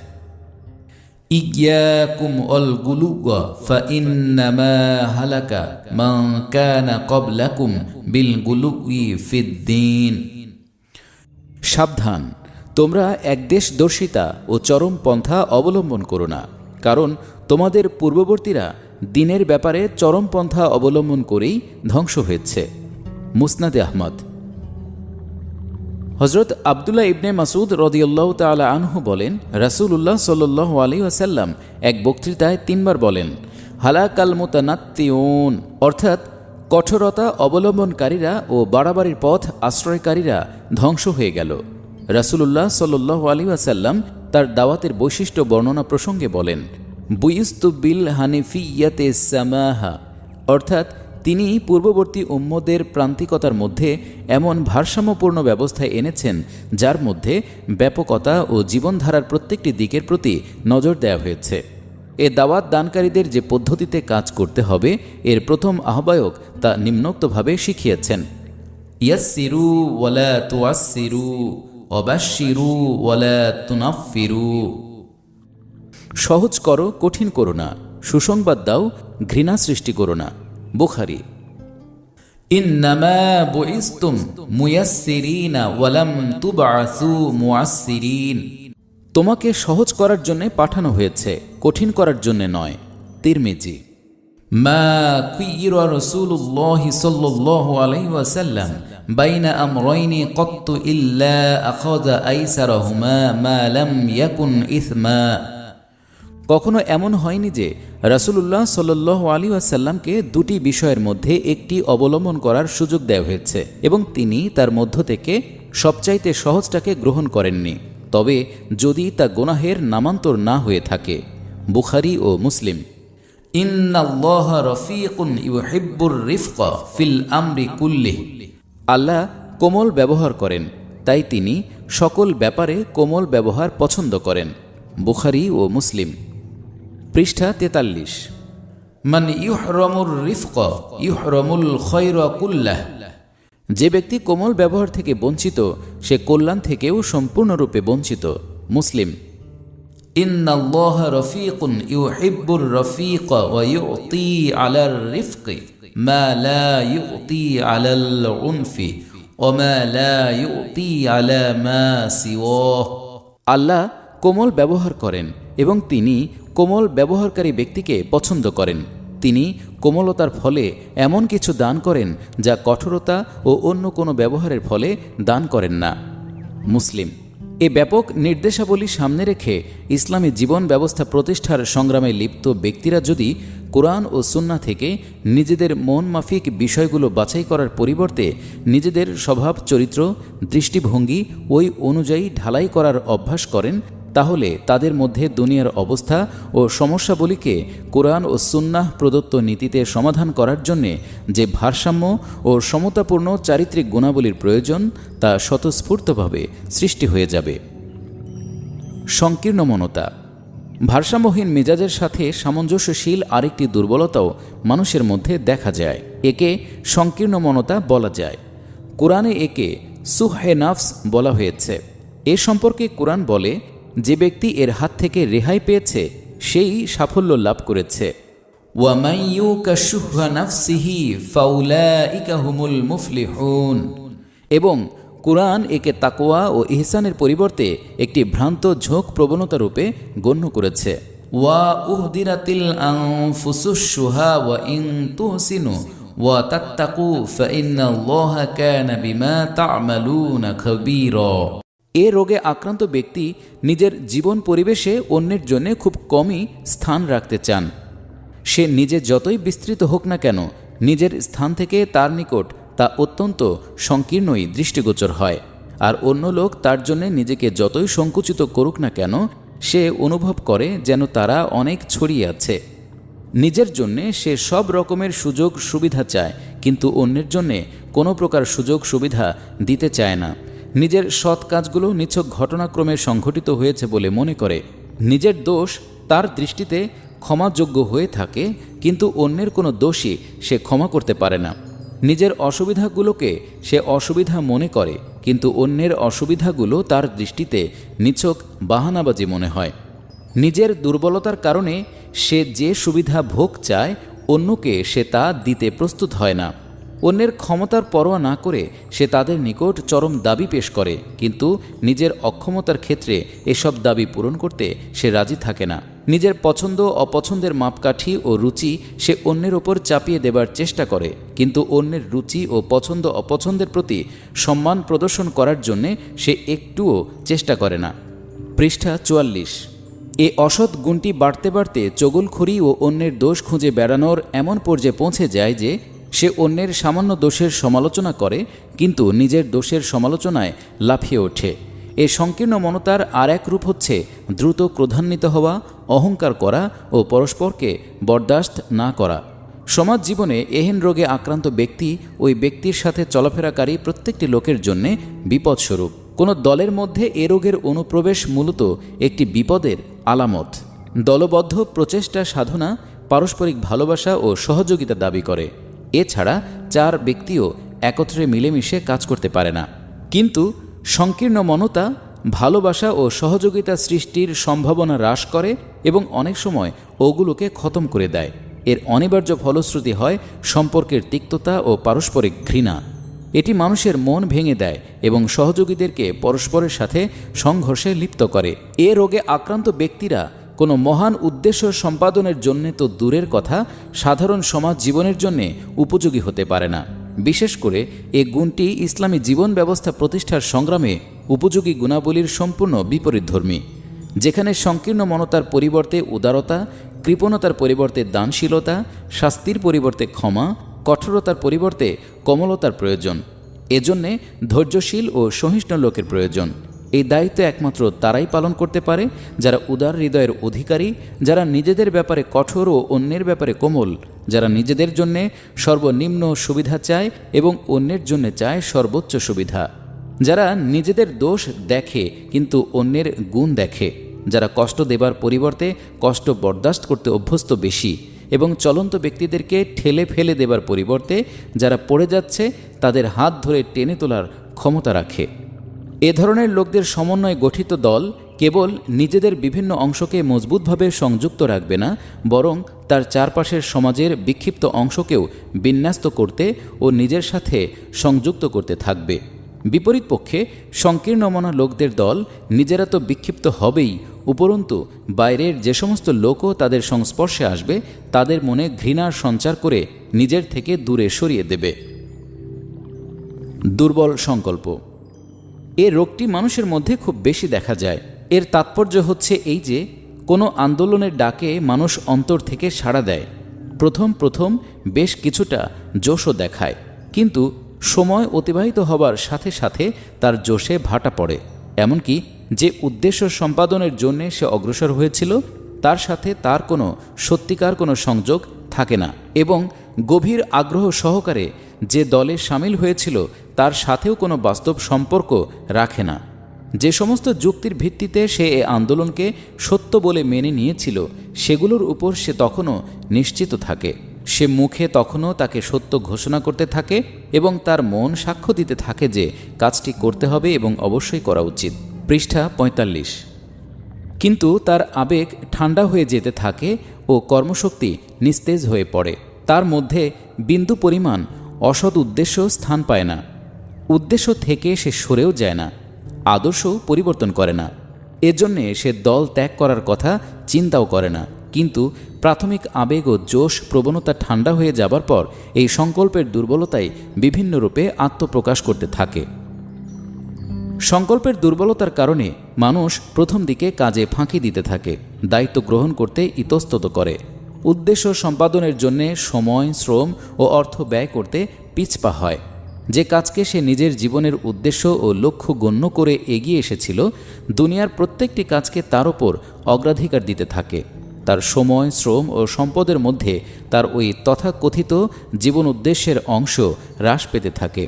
ইয়াকুম আল গুলুওয়া ফাইন্নামা হালাকা মান কানা ক্বাবলাকুম বিল গুলুই ফিদ্দীন। সাবধান, তোমরা একদেশদর্শিতা ও চরমপন্থা অবলম্বন করো না, কারণ তোমাদের পূর্ববর্তীরা দ্বীনের ব্যাপারে চরমপন্থা অবলম্বন করেই ধ্বংস হয়েছে। মুসনাদে আহমদ। হজরত আবদুল্লাহ ইবনে মাসউদ রাদিয়াল্লাহু তাআলা আনহু বলেন, রাসূলুল্লাহ সাল্লাল্লাহু আলাইহি ওয়াসাল্লাম এক বক্তৃতায় 3 বার বলেন, হালাকাল মুতানাত্তিউন, অর্থাৎ কঠোরতা অবলম্বনকারীরা ও বাড়াবাড়ির পথ আশ্রয়কারীরা ধ্বংস হয়ে গেল। রাসূলুল্লাহ সাল্লাল্লাহু আলাইহি ওয়াসাল্লাম তার দাওয়াতের বৈশিষ্ট্য বর্ণনা প্রসঙ্গে বলেন, বুইস্তু বিল হানিফিয়াতে সামাহা, অর্থাৎ তিনি পূর্ববর্তী উম্মদের প্রান্তিকতার মধ্যে এমন ভারসাম্যপূর্ণ ব্যবস্থায় এনেছেন যার মধ্যে ব্যাপকতা ও জীবনধারার প্রত্যেকটি দিকের প্রতি নজর দেওয়া হয়েছে। এ দাওয়াত দানকারীদের যে পদ্ধতিতে কাজ করতে হবে এর প্রথম আহ্বায়ক তা নিম্নোক্তভাবে শিখিয়েছেন। ইয়াসসিরু ওয়ালা তুআসসিরু ওয়াবাশশিরু ওয়ালা তুনাফফিরু, সহজ করো, কঠিন করো না, সুসংবাদ দাও, ঘৃণা সৃষ্টি করো না। বুখারী। ইন্নামা বুইস্তুম মুয়াসসিরিনা ওয়ালাম তুবআসু মুআসসিরিন, তোমাকে সহজ করার জন্য পাঠানো হয়েছে, কঠিন করার জন্য নয়। তিরমিজি। মা খুইরা রাসূলুল্লাহ সাল্লাল্লাহু আলাইহি ওয়াসাল্লাম বাইনা আমরাইনি ক্বাত্তু ইল্লা আখাযা আইসারাহুমা মা লাম ইয়াকুন ইসমা, কখনো এমন হয়নি যে রাসূলুল্লাহ সাল্লাল্লাহু আলাইহি ওয়াসাল্লামকে দুটি বিষয়ের মধ্যে একটি অবলম্বন করার সুযোগ দেওয়া হয়েছে এবং তিনি তার মধ্য থেকে সবচাইতে সহজটাকে গ্রহণ করেননি, তবে যদি তা গুনাহের নামান্তর না হয়ে থাকে। বুখারী ও মুসলিম। ইন্নাল্লাহা রফিকুন ইউহিব্বুর রিফকা ফিল আমরি কুল্লিহি, আল্লাহ কোমল ব্যবহার করেন, তাই তিনি সকল ব্যাপারে কোমল ব্যবহার পছন্দ করেন। বুখারী ও মুসলিম। পৃষ্ঠা 43। মান ইউহরামুর রিফকা ইউহরামুল খায়রা কুল্লাহ, যে ব্যক্তি কোমল ব্যবহার থেকে বঞ্চিত সে কল্যাণ থেকেও সম্পূর্ণরূপে বঞ্চিত। মুসলিম। ইন্নাল্লাহা রফিকুন ইউহিব্বুর রফিকা ওয়া ইউতি আলার রিফকি মা লা ইউতি আলাল উনফি ওয়া মা লা ইউতি আলা মা সিওয়াহ, আল্লাহ কোমল ব্যবহার করেন এবং তিনি কোমল ব্যবহারকারী ব্যক্তিকে পছন্দ করেন। তিনি কোমলতার ফলে এমন কিছু দান করেন যা কঠোরতা ও অন্য কোনো ব্যবহারের ফলে দান করেন না। মুসলিম। এ ব্যাপক নির্দেশাবলী সামনে রেখে ইসলামী জীবন ব্যবস্থা প্রতিষ্ঠার সংগ্রামে লিপ্ত ব্যক্তিরা যদি কোরআন ও সুন্নাহ থেকে নিজেদের মন মাফিক বিষয়গুলো বাছাই করার পরিবর্তে নিজেদের স্বভাব চরিত্র দৃষ্টিভঙ্গি ওই অনুযায়ী ঢালাই করার অভ্যাস করেন, তাহলে তাদের মধ্যে দুনিয়ার অবস্থা ও সমস্যাবলীকে কোরআন ও সুন্নাহ প্রদত্ত নীতিতে সমাধান করার জন্যে যে ভারসাম্য ও সমতাপূর্ণ চারিত্রিক গুণাবলীর প্রয়োজন তা স্বতঃস্ফূর্তভাবে সৃষ্টি হয়ে যাবে। সংকীর্ণ মনতা। ভারসাম্যহীন মেজাজের সাথে সামঞ্জস্যশীল আরেকটি দুর্বলতাও মানুষের মধ্যে দেখা যায়। একে সংকীর্ণ মনতা বলা যায়। কোরআনে একে সুহে নাফস বলা হয়েছে। এ সম্পর্কে কোরআন বলে, যে ব্যক্তি এর হাত থেকে রেহাই পেয়েছে সেই সাফল্য লাভ করেছে। ওয়ামান ইউকা শুহা নাফসিহি ফাউলাইকা হুমুল মুফলিহুন। এবং কোরআন একে তাকওয়া ও ইহসানের পরিবর্তে একটি ভ্রান্ত ঝোঁক প্রবণতা রূপে গণ্য করেছে। ওয়া উহদিরাতিল আনফুসুশ শুহা ওয়া ইন তুহসিনু ওয়া তাত্তাকু ফাইন্নাল্লাহা কানা বিমা তা'মালুনা খাবীরা। এ রোগে আক্রান্ত ব্যক্তি নিজের জীবন পরিবেশে অন্যের জন্য খুব কমই স্থান রাখতে চান। সে নিজে যতই বিস্তৃত হোক না কেন, নিজের স্থান থেকে তার নিকট তা অত্যন্ত সংকীর্ণই দৃষ্টিগোচর হয়। আর অন্য লোক তার জন্য নিজেকে যতই সংকুচিত করুক না কেন, সে অনুভব করে যেন তারা অনেক ছড়িয়ে আছে। নিজের জন্যে সে সব রকমের সুযোগ সুবিধা চায়, কিন্তু অন্যের জন্যে কোনো প্রকার সুযোগ সুবিধা দিতে চায় না। নিজের সৎ কাজগুলো নিছক ঘটনাক্রমে সংঘটিত হয়েছে বলে মনে করে। নিজের দোষ তার দৃষ্টিতে ক্ষমাযোগ্য হয়ে থাকে, কিন্তু অন্যের কোনো দোষই সে ক্ষমা করতে পারে না। নিজের অসুবিধাগুলোকে সে অসুবিধা মনে করে, কিন্তু অন্যের অসুবিধাগুলো তার দৃষ্টিতে নিছক বাহানাবাজি মনে হয়। নিজের দুর্বলতার কারণে সে যে সুবিধা ভোগ চায়, অন্যকে সে তা দিতে প্রস্তুত হয় না। অন্যের ক্ষমতার পরোয়া না করে সে তাদের নিকট চরম দাবি পেশ করে, কিন্তু নিজের অক্ষমতার ক্ষেত্রে এসব দাবি পূরণ করতে সে রাজি থাকে না। নিজের পছন্দ অপছন্দের মাপকাঠি ও রুচি সে অন্যের ওপর চাপিয়ে দেবার চেষ্টা করে, কিন্তু অন্যের রুচি ও পছন্দ অপছন্দের প্রতি সম্মান প্রদর্শন করার জন্যে সে একটুও চেষ্টা করে না। পৃষ্ঠা ৪৪। এ অসৎ গুণটি বাড়তে বাড়তে চগলখড়ি ও অন্যের দোষ খুঁজে বেড়ানোর এমন পর্যায়ে পৌঁছে যায় যে সে অন্যের সামান্য দোষের সমালোচনা করে, কিন্তু নিজের দোষের সমালোচনায় লাফিয়ে ওঠে। এ সংকীর্ণ মনতার আর এক রূপ হচ্ছে দ্রুত ক্রোধান্বিত হওয়া, অহংকার করা ও পরস্পরকে বরদাস্ত না করা। সমাজ জীবনে এহেন রোগে আক্রান্ত ব্যক্তি ওই ব্যক্তির সাথে চলাফেরাকারী প্রত্যেকটি লোকের জন্যে বিপদস্বরূপ। কোনো দলের মধ্যে এ রোগের অনুপ্রবেশ মূলত একটি বিপদের আলামত। দলবদ্ধ প্রচেষ্টা সাধনা পারস্পরিক ভালোবাসা ও সহযোগিতা দাবি করে। এছাড়া চার ব্যক্তিও একত্রে মিলেমিশে কাজ করতে পারে না। কিন্তু সংকীর্ণ মনতা ভালোবাসা ও সহযোগিতা সৃষ্টির সম্ভাবনা হ্রাস করে এবং অনেক সময় ওগুলোকে খতম করে দেয়। এর অনিবার্য ফলশ্রুতি হয় সম্পর্কের তিক্ততা ও পারস্পরিক ঘৃণা। এটি মানুষের মন ভেঙে দেয় এবং সহযোগীদেরকে পরস্পরের সাথে সংঘর্ষে লিপ্ত করে। এ রোগে আক্রান্ত ব্যক্তিরা কোনো মহান উদ্দেশ্য সম্পাদনের জন্যে তো দূরের কথা, সাধারণ সমাজ জীবনের জন্যে উপযোগী হতে পারে না। বিশেষ করে এ গুণটি ইসলামী জীবন ব্যবস্থা প্রতিষ্ঠার সংগ্রামে উপযোগী গুণাবলীর সম্পূর্ণ বিপরীতধর্মী। যেখানে সংকীর্ণ মনতার পরিবর্তে উদারতা, কৃপণতার পরিবর্তে দানশীলতা, শাস্তির পরিবর্তে ক্ষমা, কঠোরতার পরিবর্তে কোমলতার প্রয়োজন। এজন্যে ধৈর্যশীল ও সহিষ্ণু লোকের প্রয়োজন। এই দায়িত্ব একমাত্র তারাই পালন করতে পারে যারা উদার হৃদয়ের অধিকারী, যারা নিজেদের ব্যাপারে কঠোর ও অন্যের ব্যাপারে কোমল, যারা নিজেদের জন্যে সর্বনিম্ন সুবিধা চায় এবং অন্যের জন্য চায় সর্বোচ্চ সুবিধা, যারা নিজেদের দোষ দেখে কিন্তু অন্যের গুণ দেখে, যারা কষ্ট দেবার পরিবর্তে কষ্ট বরদাস্ত করতে অভ্যস্ত বেশি এবং চলন্ত ব্যক্তিদেরকে ঠেলে ফেলে দেবার পরিবর্তে যারা পড়ে যাচ্ছে তাদের হাত ধরে টেনে তোলার ক্ষমতা রাখে। এ ধরনের লোকদের সমন্বয়ে গঠিত দল কেবল নিজেদের বিভিন্ন অংশকে মজবুতভাবে সংযুক্ত রাখবে না, বরং তার চারপাশের সমাজের বিক্ষিপ্ত অংশকেও বিন্যস্ত করতে ও নিজের সাথে সংযুক্ত করতে থাকবে। বিপরীত পক্ষে সংকীর্ণ মনা লোকদের দল নিজেরা তো বিক্ষিপ্ত হবেই, উপরন্তু বাইরের যে সমস্ত লোকও তাদের সংস্পর্শে আসবে তাদের মনে ঘৃণার সঞ্চার করে নিজের থেকে দূরে সরিয়ে দেবে। দুর্বল সংকল্প। এ রোগটি মানুষের মধ্যে খুব বেশি দেখা যায়। এর তাৎপর্য হচ্ছে এই যে কোনো আন্দোলনের ডাকে মানুষ অন্তর থেকে সাড়া দেয়। প্রথম বেশ কিছুটা জোশও দেখায়, কিন্তু সময় অতিবাহিত হবার সাথে সাথে তার জোশে ভাটা পড়ে। এমনকি যে উদ্দেশ্য সম্পাদনের জন্য সে অগ্রসর হয়েছিল তার সাথে তার কোনো সত্যিকার কোনো সংযোগ থাকে না, এবং গভীর আগ্রহ সহকারে যে দলে সামিল হয়েছিল তার সাথেও কোনো বাস্তব সম্পর্ক রাখে না। যে সমস্ত যুক্তির ভিত্তিতে সে এ আন্দোলনকে সত্য বলে মেনে নিয়েছিল সেগুলোর উপর সে তখনও নিশ্চিত থাকে। সে মুখে তখনও তাকে সত্য ঘোষণা করতে থাকে এবং তার মন সাক্ষ্য দিতে থাকে যে কাজটি করতে হবে এবং অবশ্যই করা উচিত। পৃষ্ঠা ৪৫। কিন্তু তার আবেগ ঠান্ডা হয়ে যেতে থাকে ও কর্মশক্তি নিস্তেজ হয়ে পড়ে। তার মধ্যে বিন্দু পরিমাণ অসৎ উদ্দেশ্য স্থান পায় না। উদ্দেশ্য থেকে সে সরেও যায় না, আদর্শও পরিবর্তন করে না। এজন্যে সে দল ত্যাগ করার কথা চিন্তাও করে না। কিন্তু প্রাথমিক আবেগ ও জোশ প্রবণতা ঠান্ডা হয়ে যাবার পর এই সংকল্পের দুর্বলতাই বিভিন্ন রূপে আত্মপ্রকাশ করতে থাকে। সংকল্পের দুর্বলতার কারণে মানুষ প্রথম দিকে কাজে ফাঁকি দিতে থাকে, দায়িত্ব গ্রহণ করতে ইতস্তত করে, উদ্দেশ্য সম্পাদনের জন্য সময়, শ্রম ও অর্থ ব্যয় করতে পিছপা হয়। যে কাজকে সে নিজের জীবনের উদ্দেশ্য ও লক্ষ্য গণ্য করে এগিয়ে এসেছিল, দুনিয়ার প্রত্যেকটি কাজকে তার ওপর অগ্রাধিকার দিতে থাকে। তার সময়, শ্রম ও সম্পদের মধ্যে তার ওই তথাকথিত জীবন উদ্দেশ্যের অংশ হ্রাস পেতে থাকে,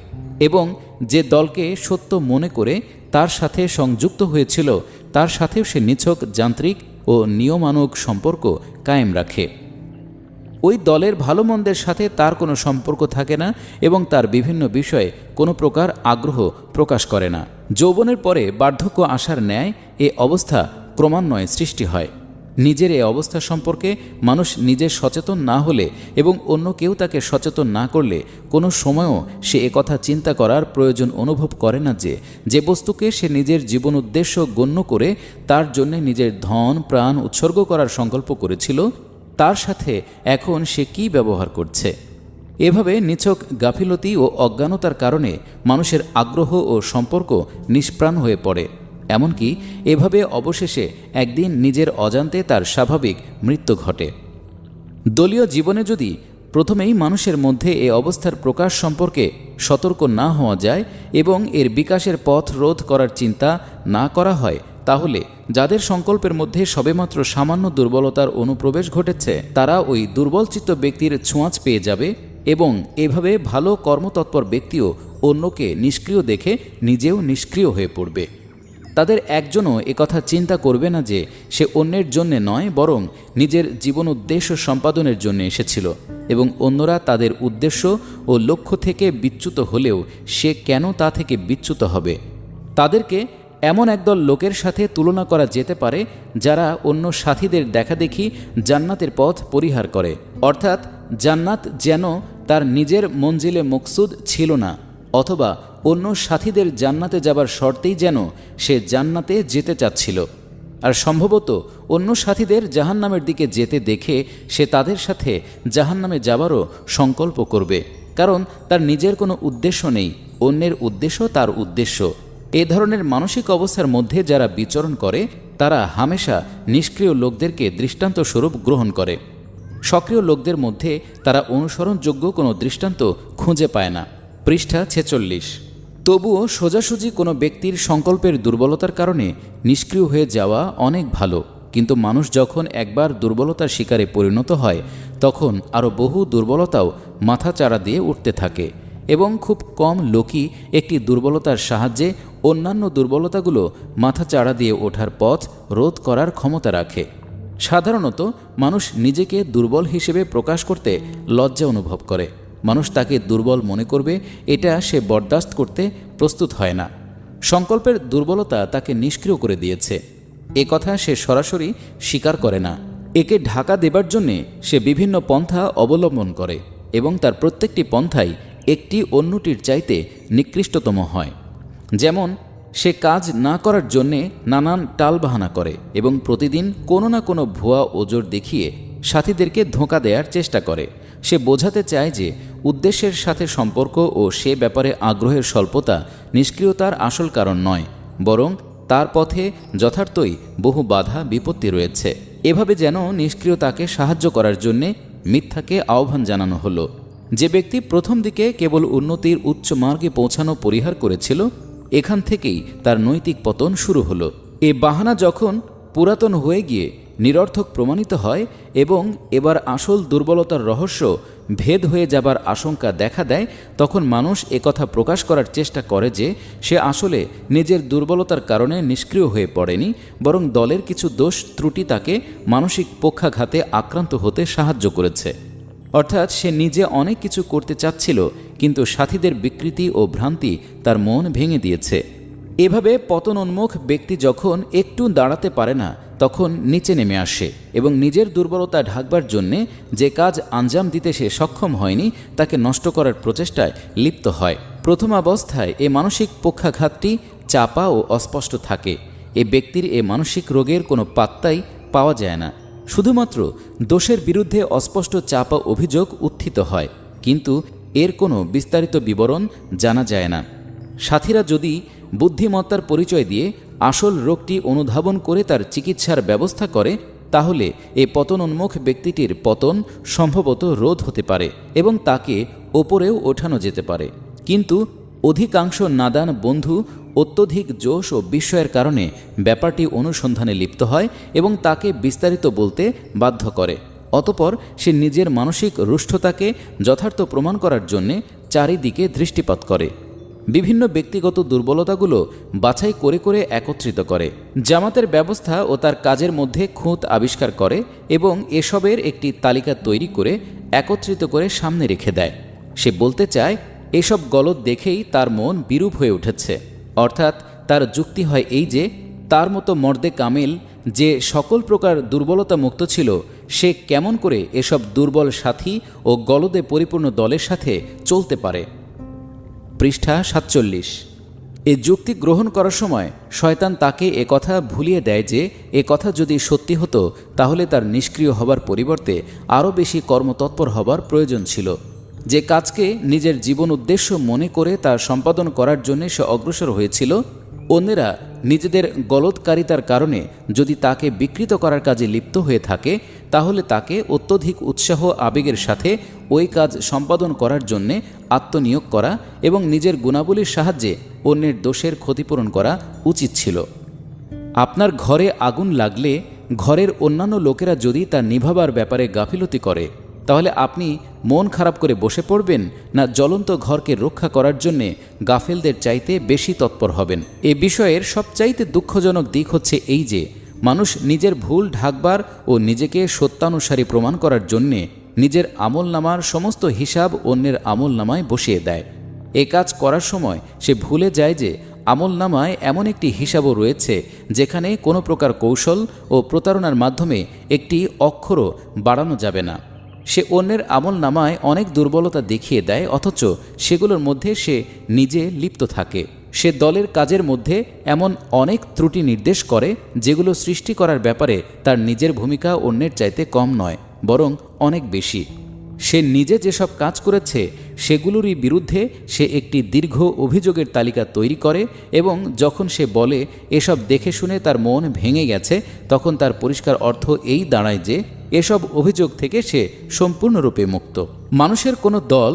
এবং যে দলকে সত্য মনে করে তার সাথে সংযুক্ত হয়েছিল তার সাথেও সে নিছক যান্ত্রিক ও নিয়মানুগ সম্পর্ক কায়েম রাখে। ওই দলের ভালো মন্দের সাথে তার কোনো সম্পর্ক থাকে না এবং তার বিভিন্ন বিষয়ে কোনো প্রকার আগ্রহ প্রকাশ করে না। যৌবনের পরে বার্ধক্য আসার ন্যায় এ অবস্থা ক্রমান্বয়ে সৃষ্টি হয়। নিজের এ অবস্থা সম্পর্কে মানুষ নিজে সচেতন না হলে এবং অন্য কেউ তাকে সচেতন না করলে কোনো সময়ও সে একথা চিন্তা করার প্রয়োজন অনুভব করে না যে বস্তুকে সে নিজের জীবন উদ্দেশ্য গণ্য করে তার জন্য নিজের ধন প্রাণ উৎসর্গ করার সংকল্প করেছিল, তার সাথে এখন সে কি ব্যবহার করছে। এভাবে নিছক গাফিলতি ও অজ্ঞানতার কারণে মানুষের আগ্রহ ও সম্পর্ক নিষ্প্রাণ হয়ে পড়ে। এমনকি এভাবে অবশেষে একদিন নিজের অজান্তে তার স্বাভাবিক মৃত্যু ঘটে। দলীয় জীবনে যদি প্রথমেই মানুষের মধ্যে এ অবস্থার প্রকাশ সম্পর্কে সতর্ক না হওয়া যায় এবং এর বিকাশের পথ রোধ করার চিন্তা না করা হয়, তাহলে যাদের সংকল্পের মধ্যে সবেমাত্র সামান্য দুর্বলতার অনুপ্রবেশ ঘটেছে তারা ওই দুর্বলচিত্ত ব্যক্তির ছোঁয়াচ পেয়ে যাবে এবং এভাবে ভালো কর্মতৎপর ব্যক্তিও অন্যকে নিষ্ক্রিয় দেখে নিজেও নিষ্ক্রিয় হয়ে পড়বে। তাদের একজনও একথা চিন্তা করবে না যে সে অন্যের জন্যে নয়, বরং নিজের জীবন উদ্দেশ্য সম্পাদনের জন্য এসেছিল এবং অন্যরা তাদের উদ্দেশ্য ও লক্ষ্য থেকে বিচ্যুত হলেও সে কেন তা থেকে বিচ্যুত হবে। তাদেরকে এমন একদল লোকের সাথে তুলনা করা যেতে পারে যারা অন্য সাথীদের দেখাদেখি জান্নাতের পথ পরিহার করে, অর্থাৎ জান্নাত যেন তার নিজের মঞ্জিলে মকসুদ ছিল না, অথবা অন্য সাথীদের জান্নাতে যাবার শর্তেই যেন সে জান্নাতে যেতে চাচ্ছিল। আর সম্ভবত অন্য সাথীদের জাহান্নামের দিকে যেতে দেখে সে তাদের সাথে জাহান্নামে যাবারও সংকল্প করবে, কারণ তার নিজের কোনো উদ্দেশ্য নেই, অন্যের উদ্দেশ্য তার উদ্দেশ্য। এ ধরনের মানসিক অবস্থার মধ্যে যারা বিচরণ করে তারা হামেশা নিষ্ক্রিয় লোকদেরকে দৃষ্টান্ত স্বরূপ গ্রহণ করে। সক্রিয় লোকদের মধ্যে তারা অনুসরণযোগ্য কোনো দৃষ্টান্ত খুঁজে পায় না। পৃষ্ঠা ৪৬। তবুও সোজাসুজি কোনো ব্যক্তির সংকল্পের দুর্বলতার কারণে নিষ্ক্রিয় হয়ে যাওয়া অনেক ভালো, কিন্তু মানুষ যখন একবার দুর্বলতার শিকারে পরিণত হয় তখন আরও বহু দুর্বলতাও মাথা চাড়া দিয়ে উঠতে থাকে এবং খুব কম লোকই একটি দুর্বলতার সাহায্যে অন্যান্য দুর্বলতাগুলো মাথা চাড়া দিয়ে ওঠার পথ রোধ করার ক্ষমতা রাখে। সাধারণত মানুষ নিজেকে দুর্বল হিসেবে প্রকাশ করতে লজ্জা অনুভব করে। মানুষ তাকে দুর্বল মনে করবে এটা সে বরদাস্ত করতে প্রস্তুত হয় না। সংকল্পের দুর্বলতা তাকে নিষ্ক্রিয় করে দিয়েছে, এ কথা সে সরাসরি স্বীকার করে না। একে ঢাকা দেবার জন্যে সে বিভিন্ন পন্থা অবলম্বন করে এবং তার প্রত্যেকটি পন্থাই একটি অন্যটির চাইতে নিকৃষ্টতম হয়। যেমন সে কাজ না করার জন্যে নানান টালবাহানা করে এবং প্রতিদিন কোনো না কোনো ভুয়া ওজর দেখিয়ে সাথীদেরকে ধোঁকা দেওয়ার চেষ্টা করে। সে বোঝাতে চায় যে উদ্দেশ্যের সাথে সম্পর্ক ও সে ব্যাপারে আগ্রহের স্বল্পতা নিষ্ক্রিয়তার আসল কারণ নয়, বরং তার পথে যথার্থই বহু বাধা বিপত্তি রয়েছে। এভাবে যেন নিষ্ক্রিয়তাকে সাহায্য করার জন্যে মিথ্যাকে আহ্বান জানানো হলো। যে ব্যক্তি প্রথম দিকে কেবল উন্নতির উচ্চ মার্গে পৌঁছানো পরিহার করেছিল এখান থেকেই তার নৈতিক পতন শুরু হলো। এ বাহানা যখন পুরাতন হয়ে গিয়ে নিরর্থক প্রমাণিত হয় এবং এবার আসল দুর্বলতার রহস্য ভেদ হয়ে যাবার আশঙ্কা দেখা দেয়, তখন মানুষ একথা প্রকাশ করার চেষ্টা করে যে সে আসলে নিজের দুর্বলতার কারণে নিষ্ক্রিয় হয়ে পড়েনি, বরং দলের কিছু দোষ ত্রুটি তাকে মানসিক পক্ষাঘাতে আক্রান্ত হতে সাহায্য করেছে। অর্থাৎ সে নিজে অনেক কিছু করতে চাচ্ছিল, কিন্তু সাথীদের বিকৃতি ও ভ্রান্তি তার মন ভেঙে দিয়েছে। এভাবে পতনোন্মুখ ব্যক্তি যখন একটু দাঁড়াতে পারে না, তখন নিচে নেমে আসে এবং নিজের দুর্বলতা ঢাকবার জন্যে যে কাজ আঞ্জাম দিতে সে সক্ষম হয়নি তাকে নষ্ট করার প্রচেষ্টায় লিপ্ত হয়। প্রথম অবস্থায় এ মানসিক পক্ষাঘাতটি চাপা ও অস্পষ্ট থাকে। এ ব্যক্তির এ মানসিক রোগের কোনো পাত্তাই পাওয়া যায় না। শুধুমাত্র দোষের বিরুদ্ধে অস্পষ্ট চাপা অভিযোগ উত্থিত হয়, কিন্তু এর কোনো বিস্তারিত বিবরণ জানা যায় না। সাথীরা যদি বুদ্ধিমত্তার পরিচয় দিয়ে আসল রোগটি অনুধাবন করে তার চিকিৎসার ব্যবস্থা করে, তাহলে এই পতনোন্মুখ ব্যক্তিটির পতন সম্ভবত রোধ হতে পারে এবং তাকে ওপরেও ওঠানো যেতে পারে। কিন্তু অধিকাংশ নাদান বন্ধু অত্যধিক জোশ ও বিস্ময়ের কারণে ব্যাপারটি অনুসন্ধানে লিপ্ত হয় এবং তাকে বিস্তারিত বলতে বাধ্য করে। অতপর সে নিজের মানসিক রুষ্টতাকে যথার্থ প্রমাণ করার জন্যে চারিদিকে দৃষ্টিপাত করে। বিভিন্ন ব্যক্তিগত দুর্বলতাগুলো বাছাই করে করে একত্রিত করে, জামাতের ব্যবস্থা ও তার কাজের মধ্যে খুঁত আবিষ্কার করে এবং এসবের একটি তালিকা তৈরি করে একত্রিত করে সামনে রেখে দেয়। সে বলতে চায় এসব গলদ দেখেই তার মন বিরূপ হয়ে উঠেছে। অর্থাৎ তার যুক্তি হয় এই যে তার মতো মর্দে কামেল যে সকল প্রকার দুর্বলতা মুক্ত ছিল, সে কেমন করে এসব দুর্বল সাথী ও গলদে পরিপূর্ণ দলের সাথে চলতে পারে। পৃষ্ঠা 47। এ যুক্তি গ্রহণ করার সময় শয়তান তাকে একথা ভুলিয়ে দেয় যে এ কথা যদি সত্যি হতো তাহলে তার নিষ্ক্রিয় হবার পরিবর্তে আরও বেশি কর্মতৎপর হবার প্রয়োজন ছিল। যে কাজকে নিজের জীবন উদ্দেশ্য মনে করে তা সম্পাদন করার জন্য সে অগ্রসর হয়েছিল, অন্যেরা নিজেদের গলদকারিতার কারণে যদি তাকে বিকৃত করার কাজে লিপ্ত হয়ে থাকে, তাহলে তাকে অত্যধিক উৎসাহ আবেগের সাথে ওই কাজ সম্পাদন করার জন্যে আত্মনিয়োগ করা এবং নিজের গুণাবলীর সাহায্যে অন্যের দোষের ক্ষতিপূরণ করা উচিত ছিল। আপনার ঘরে আগুন লাগলে ঘরের অন্যান্য লোকেরা যদি তা নিভাবার ব্যাপারে গাফিলতি করে, তাহলে আপনি মন খারাপ করে বসে পড়বেন, না জ্বলন্ত ঘরকে রক্ষা করার জন্যে গাফেলদের চাইতে বেশি তৎপর হবেন? এ বিষয়ের সবচাইতে দুঃখজনক দিক হচ্ছে এই যে মানুষ নিজের ভুল ঢাকবার ও নিজেকে সত্যানুসারী প্রমাণ করার জন্যে নিজের আমলনামার সমস্ত হিসাব অন্যের আমলনামায় বসিয়ে দেয়। এ কাজ করার সময় সে ভুলে যায় যে আমলনামায় এমন একটি হিসাবও রয়েছে যেখানে কোনো প্রকার কৌশল ও প্রতারণার মাধ্যমে একটি অক্ষরও বাড়ানো যাবে না। সে অন্যের আমলনামায় অনেক দুর্বলতা দেখিয়ে দেয়, অথচ সেগুলোর মধ্যে সে নিজে লিপ্ত থাকে। সে দলের কাজের মধ্যে এমন অনেক ত্রুটি নির্দেশ করে যেগুলো সৃষ্টি করার ব্যাপারে তার নিজের ভূমিকা অন্যের চাইতে কম নয়, বরং অনেক বেশি। সে নিজে যেসব কাজ করেছে সেগুলোরই বিরুদ্ধে সে একটি দীর্ঘ অভিযোগের তালিকা তৈরি করে এবং যখন সে বলে এসব দেখে শুনে তার মন ভেঙে গেছে, তখন তার পরিষ্কার অর্থ এই দাঁড়ায় যে এসব অভিযোগ থেকে সে সম্পূর্ণরূপে মুক্ত। মানুষের কোনো দল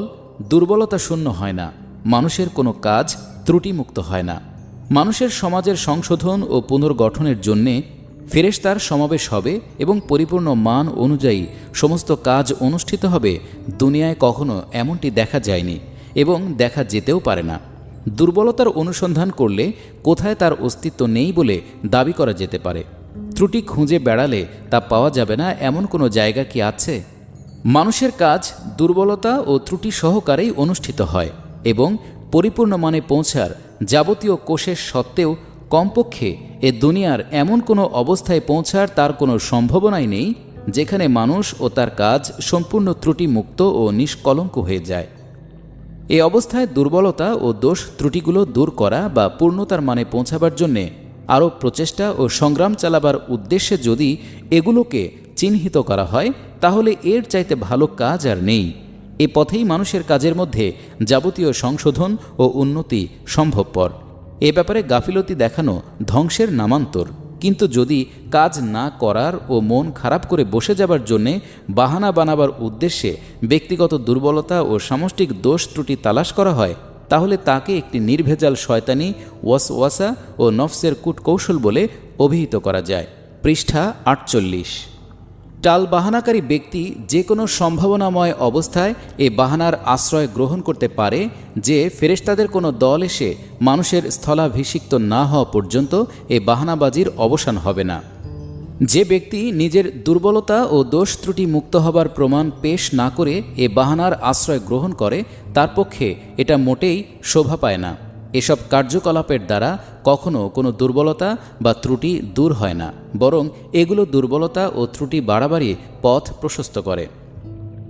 দুর্বলতা শূন্য হয় না, মানুষের কোনো কাজ ত্রুটিমুক্ত হয় না। মানুষের সমাজের সংশোধন ও পুনর্গঠনের জন্যে ফেরেশতার সমাবেশ হবে এবং পরিপূর্ণ মান অনুযায়ী সমস্ত কাজ অনুষ্ঠিত হবে। দুনিয়ায় কখনো এমনটি দেখা যায়নি এবং দেখা যেতেও পারে না। দুর্বলতার অনুসন্ধান করলে কোথায় তার অস্তিত্ব নেই বলে দাবি করা যেতে পারে? ত্রুটি খুঁজে বেড়ালে তা পাওয়া যাবে না এমন কোনো জায়গা কি আছে? মানুষের কাজ দুর্বলতা ও ত্রুটি সহকারেই অনুষ্ঠিত হয় এবং পরিপূর্ণ মানে পৌঁছার যাবতীয় কোশের সত্ত্বেও কমপক্ষে এ দুনিয়ার এমন কোনো অবস্থায় পৌঁছার তার কোনো সম্ভাবনাই নেই যেখানে মানুষ ও তার কাজ সম্পূর্ণ ত্রুটিমুক্ত ও নিষ্কলঙ্ক হয়ে যায়। এই অবস্থায় দুর্বলতা ও দোষ ত্রুটিগুলো দূর করা বা পূর্ণতার মানে পৌঁছাবার জন্যে আরও প্রচেষ্টা ও সংগ্রাম চালাবার উদ্দেশ্যে যদি এগুলোকে চিহ্নিত করা হয়, তাহলে এর চাইতে ভালো কাজ আর নেই। এ পথেই মানুষের কাজের মধ্যে যাবতীয় সংশোধন ও উন্নতি সম্ভবপর। এ ব্যাপারে গাফিলতি দেখানো ধ্বংসের নামান্তর। কিন্তু যদি কাজ না করার ও মন খারাপ করে বসে যাবার জন্যে বাহানা বানাবার উদ্দেশ্যে ব্যক্তিগত দুর্বলতা ও সামষ্টিক দোষ ত্রুটি তালাশ করা হয়, তাহলে তাকে একটি নির্ভেজাল শয়তানি ওয়াসওয়াসা ও নফসের কূটকৌশল বলে অভিহিত করা যায়। পৃষ্ঠা 48। টাল বাহানাকারী ব্যক্তি যে কোনো সম্ভাবনাময় অবস্থায় এ বাহানার আশ্রয় গ্রহণ করতে পারে যে ফেরেশতাদের কোনো দল এসে মানুষের স্থলাভিষিক্ত না হওয়া পর্যন্ত এ বাহানাবাজির অবসান হবে না। যে ব্যক্তি নিজের দুর্বলতা ও দোষ ত্রুটি মুক্ত হবার প্রমাণ পেশ না করে এ বাহানার আশ্রয় গ্রহণ করে তার পক্ষে এটা মোটেই শোভা পায় না। এসব কার্যকলাপের দ্বারা কখনো কোনো দুর্বলতা বা ত্রুটি দূর হয় না, বরং এগুলো দুর্বলতা ও ত্রুটি বাড়াবাড়ি পথ প্রশস্ত করে।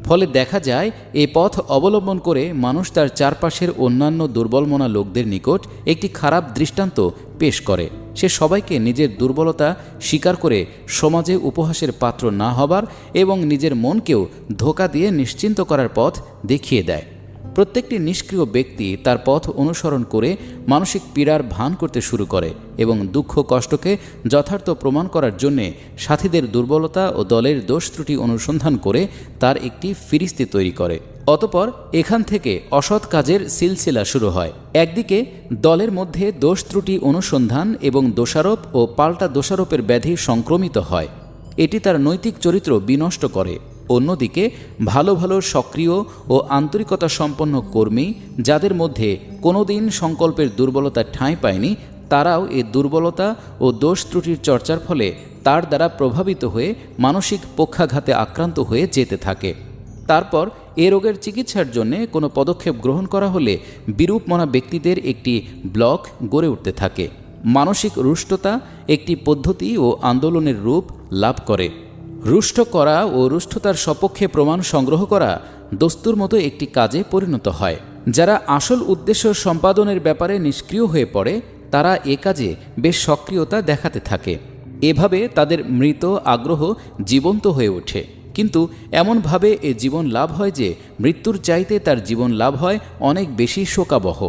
ফলে দেখা যায় এ পথ অবলম্বন করে মানুষ তার চারপাশের অন্যান্য দুর্বলমনা লোকদের নিকট একটি খারাপ দৃষ্টান্ত পেশ করে। সে সবাইকে নিজের দুর্বলতা স্বীকার করে সমাজে উপহাসের পাত্র না হবার এবং নিজের মনকেও ধোঁকা দিয়ে নিশ্চিন্ত করার পথ দেখিয়ে দেয়। প্রত্যেকটি নিষ্ক্রিয় ব্যক্তি তার পথ অনুসরণ করে মানসিক পীড়ার ভান করতে শুরু করে এবং দুঃখ কষ্টকে যথার্থ প্রমাণ করার জন্যে সাথীদের দুর্বলতা ও দলের দোষ ত্রুটি অনুসন্ধান করে তার একটি ফিরিস্তি তৈরি করে। অতঃপর এখান থেকে অসৎ কাজের সিলসিলা শুরু হয়। একদিকে দলের মধ্যে দোষ ত্রুটি অনুসন্ধান এবং দোষারোপ ও পাল্টা দোষারোপের ব্যাধি সংক্রমিত হয়, এটি তার নৈতিক চরিত্র বিনষ্ট করে। অন্যদিকে ভালো ভালো সক্রিয় ও আন্তরিকতা সম্পন্ন কর্মী যাদের মধ্যে কোনোদিন সংকল্পের দুর্বলতা ঠাঁই পায়নি, তারাও এই দুর্বলতা ও দোষ ত্রুটির চর্চার ফলে তার দ্বারা প্রভাবিত হয়ে মানসিক পক্ষাঘাতে আক্রান্ত হয়ে যেতে থাকে। তারপর এ রোগের চিকিৎসার জন্যে কোনো পদক্ষেপ গ্রহণ করা হলে বিরূপমনা ব্যক্তিদের একটি ব্লক গড়ে উঠতে থাকে। মানসিক রুষ্টতা একটি পদ্ধতি ও আন্দোলনের রূপ লাভ করে। রুষ্ট করা ও রুষ্টতার সপক্ষে প্রমাণ সংগ্রহ করা দস্তুর মতো একটি কাজে পরিণত হয়। যারা আসল উদ্দেশ্য সম্পাদনের ব্যাপারে নিষ্ক্রিয় হয়ে পড়ে তারা এ কাজে বেশ সক্রিয়তা দেখাতে থাকে। এভাবে তাদের মৃত আগ্রহ জীবন্ত হয়ে ওঠে, কিন্তু এমনভাবে এ জীবন লাভ হয় যে মৃত্যুর চাইতে তার জীবন লাভ হয় অনেক বেশি শোকাবহ।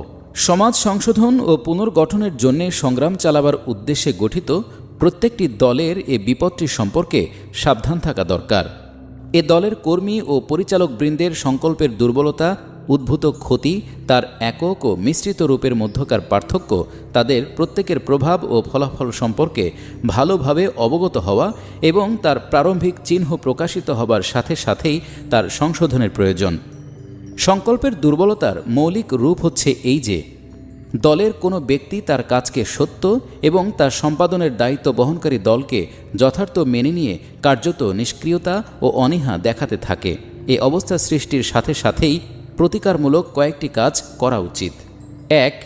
সমাজ সংশোধন ও পুনর্গঠনের জন্য সংগ্রাম চালাবার উদ্দেশ্যে গঠিত প্রত্যেকটি দলের এ বিপদটি সম্পর্কে সাবধান থাকা দরকার। এ দলের কর্মী ও পরিচালকবৃন্দের সংকল্পের দুর্বলতা, উদ্ভূত ক্ষতি, তার একক ও মিশ্রিত রূপের মধ্যকার পার্থক্য, তাদের প্রত্যেকের প্রভাব ও ফলাফল সম্পর্কে ভালোভাবে অবগত হওয়া এবং তার প্রারম্ভিক চিহ্ন প্রকাশিত হবার সাথে সাথেই তার সংশোধনের প্রয়োজন। সংকল্পের দুর্বলতার মৌলিক রূপ হচ্ছে এই যে দলের কোনো ব্যক্তি তার কাজকে সত্য এবং তার সম্পাদনের দায়িত্ব বহনকারী দলকে যথার্থ মেনে নিয়ে কার্যত নিষ্ক্রিয়তা ও অনীহা দেখাতে থাকে। এ অবস্থা সৃষ্টির সাথে সাথেই প্রতিকারমূলক কয়েকটি কাজ করা উচিত। ১.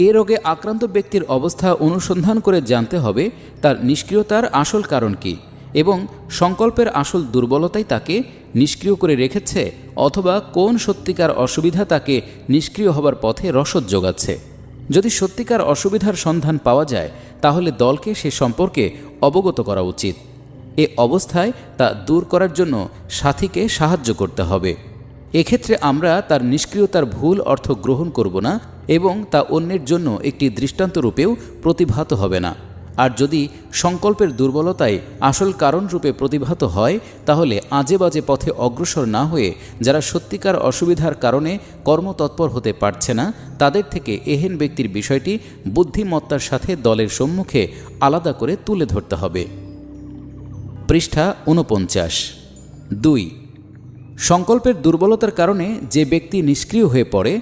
এ রোগে আক্রান্ত ব্যক্তির অবস্থা অনুসন্ধান করে জানতে হবে তার নিষ্ক্রিয়তার আসল কারণ কী এবং সংকল্পের আসল দুর্বলতাই তাকে নিষ্ক্রিয় করে রেখেছে অথবা কোন সত্যিকার অসুবিধা তাকে নিষ্ক্রিয় হবার পথে রসদ যোগাচ্ছে। যদি সত্যিকার অসুবিধার সন্ধান পাওয়া যায় তাহলে দলকে সে সম্পর্কে অবগত করা উচিত। এ অবস্থায় তা দূর করার জন্য সাথীকে সাহায্য করতে হবে। এক্ষেত্রে আমরা তার নিষ্ক্রিয়তার ভুল অর্থ গ্রহণ করব না এবং তা অন্যের জন্য একটি দৃষ্টান্তরূপেও প্রতিভাত হবে না। আর যদি সংকল্পের দুর্বলতায় আসল কারণরূপে প্রতিভাত হয় তাহলে আজে বাজে পথে অগ্রসর না হয়ে যারা সত্যিকার অসুবিধার কারণে কর্মতৎপর হতে পারছে না তাদের থেকে এহেন ব্যক্তির বিষয়টি বুদ্ধিমত্তার সাথে দলের সম্মুখে আলাদা করে তুলে ধরতে হবে। পৃষ্ঠা 49। ২. সংকল্পের দুর্বলতার কারণে যে ব্যক্তি নিষ্ক্রিয় হয়ে পড়ে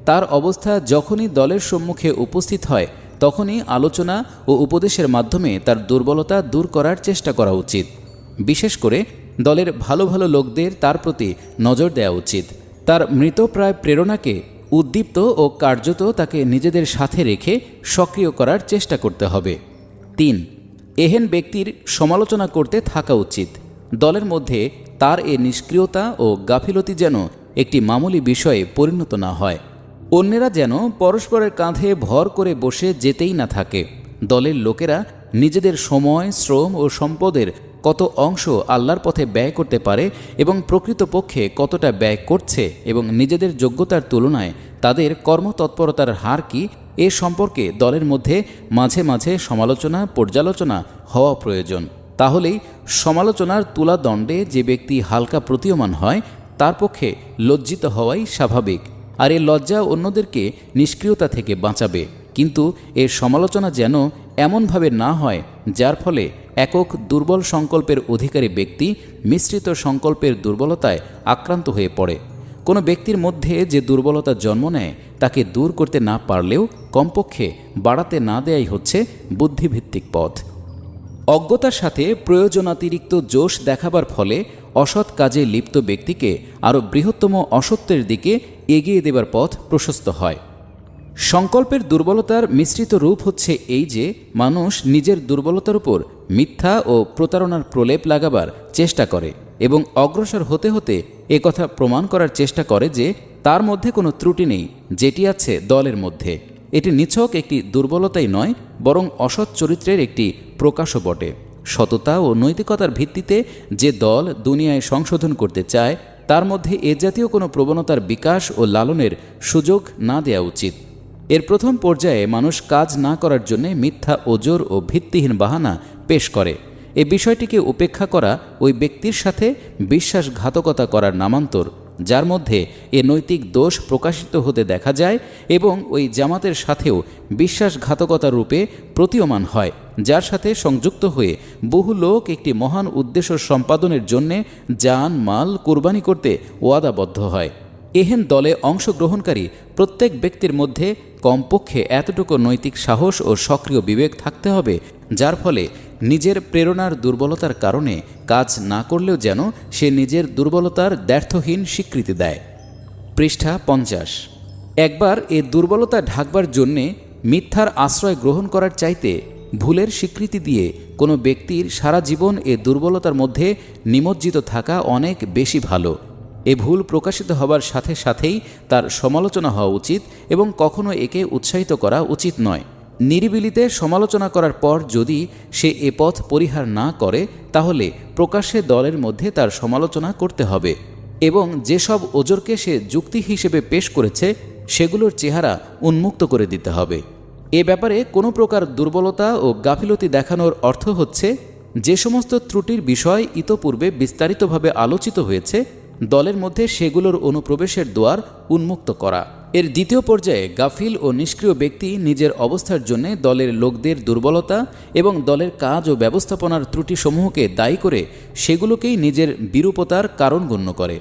তার অবস্থা যখনই দলের সম্মুখে উপস্থিত হয় তখনই আলোচনা ও উপদেশের মাধ্যমে তার দুর্বলতা দূর করার চেষ্টা করা উচিত। বিশেষ করে দলের ভালো ভালো লোকদের তার প্রতি নজর দেওয়া উচিত। তার মৃতপ্রায় প্রেরণাকে উদ্দীপ্ত ও কার্যত তাকে নিজেদের সাথে রেখে সক্রিয় করার চেষ্টা করতে হবে। ৩. এহেন ব্যক্তির সমালোচনা করতে থাকা উচিত। দলের মধ্যে তার এ নিষ্ক্রিয়তা ও গাফিলতি যেন একটি মামুলি বিষয়ে পরিণত না হয়। অন্যেরা যেন পরস্পরের কাঁধে ভর করে বসে যেতেই না থাকে। দলের লোকেরা নিজেদের সময়, শ্রম ও সম্পদের কত অংশ আল্লাহর পথে ব্যয় করতে পারে এবং প্রকৃতপক্ষে কতটা ব্যয় করছে এবং নিজেদের যোগ্যতার তুলনায় তাদের কর্মতৎপরতার হার কি, এ সম্পর্কে দলের মধ্যে মাঝে মাঝে সমালোচনা পর্যালোচনা হওয়া প্রয়োজন। তাহলেই সমালোচনার তুলাদণ্ডে যে ব্যক্তি হালকা প্রতীয়মান হয় তার পক্ষে লজ্জিত হওয়াই স্বাভাবিক। আর এই লজ্জা অন্যদেরকে নিষ্ক্রিয়তা থেকে বাঁচাবে। কিন্তু এর সমালোচনা যেন এমনভাবে না হয় যার ফলে একক দুর্বল সংকল্পের অধিকারী ব্যক্তি মিশ্রিত সংকল্পের দুর্বলতায় আক্রান্ত হয়ে পড়ে। কোনো ব্যক্তির মধ্যে যে দুর্বলতা জন্ম নেয় তাকে দূর করতে না পারলেও কমপক্ষে বাড়াতে না দেয়াই হচ্ছে বুদ্ধিভিত্তিক পথ। অজ্ঞতার সাথে প্রয়োজনাতিরিক্ত জোশ দেখাবার ফলে অসৎ কাজে লিপ্ত ব্যক্তিকে আরও বৃহত্তম অসত্যের দিকে এগিয়ে দেবার পথ প্রশস্ত হয়। সংকল্পের দুর্বলতার মিশ্রিত রূপ হচ্ছে এই যে মানুষ নিজের দুর্বলতার উপর মিথ্যা ও প্রতারণার প্রলেপ লাগাবার চেষ্টা করে এবং অগ্রসর হতে হতে একথা প্রমাণ করার চেষ্টা করে যে তার মধ্যে কোনো ত্রুটি নেই, যেটি আছে দলের মধ্যে। এটি নিছক একটি দুর্বলতাই নয়, বরং অসৎ চরিত্রের একটি প্রকাশও বটে। সততা ও নৈতিকতার ভিত্তিতে যে দল দুনিয়ায় সংশোধন করতে চায় তার মধ্যে এ জাতীয় কোনো প্রবণতার বিকাশ ও লালনের সুযোগ না দেওয়া উচিত। এর প্রথম পর্যায়ে মানুষ কাজ না করার জন্য মিথ্যা ওজর ও ভিত্তিহীন বাহানা পেশ করে। এ বিষয়টিকে উপেক্ষা করা ওই ব্যক্তির সাথে বিশ্বাসঘাতকতা করার নামান্তর, যার মধ্যে এ নৈতিক দোষ প্রকাশিত হতে দেখা যায় এবং ওই জামাতের সাথেও বিশ্বাসঘাতকতা রূপে প্রতীয়মান হয়, যার সাথে সংযুক্ত হয়ে বহু লোক একটি মহান উদ্দেশ্য সম্পাদনের জন্যে জান মাল কুরবানি করতে ওয়াদাবদ্ধ হয়। এহেন দলে অংশগ্রহণকারী প্রত্যেক ব্যক্তির মধ্যে কমপক্ষে এতটুকু নৈতিক সাহস ও সক্রিয় বিবেক থাকতে হবে যার ফলে নিজের প্রেরণার দুর্বলতার কারণে কাজ না করলেও যেন সে নিজের দুর্বলতার দ্ব্যর্থহীন স্বীকৃতি দেয়। পৃষ্ঠা 50। একবার এ দুর্বলতা ঢাকবার জন্যে মিথ্যার আশ্রয় গ্রহণ করার চাইতে ভুলের স্বীকৃতি দিয়ে কোনো ব্যক্তির সারা জীবন এ দুর্বলতার মধ্যে নিমজ্জিত থাকা অনেক বেশি ভালো। এ ভুল প্রকাশিত হবার সাথে সাথেই তার সমালোচনা হওয়া উচিত এবং কখনো একে উৎসাহিত করা উচিত নয়। নিরিবিলিতে সমালোচনা করার পর যদি সে এ পথ পরিহার না করে তাহলে প্রকাশ্যে দলের মধ্যে তার সমালোচনা করতে হবে এবং যেসব ওজরকে সে যুক্তি হিসেবে পেশ করেছে সেগুলোর চেহারা উন্মুক্ত করে দিতে হবে। এ ব্যাপারে কোনো প্রকার দুর্বলতা ও গাফিলতি দেখানোর অর্থ হচ্ছে যে সমস্ত ত্রুটির বিষয় ইতপূর্বে বিস্তারিতভাবে আলোচিত হয়েছে দলের মধ্যে সেগুলোর অনুপ্রবেশের দ্বার উন্মুক্ত করা। এর দ্বিতীয় পর্যায়ে গাফিল ও নিষ্ক্রিয় ব্যক্তি নিজের অবস্থার জন্য দলের লোকদের দুর্বলতা এবং দলের কাজ ও ব্যবস্থাপনার ত্রুটিসমূহকে দায়ী করে সেগুলোকেই নিজের বিরূপতার কারণ গণ্য করে।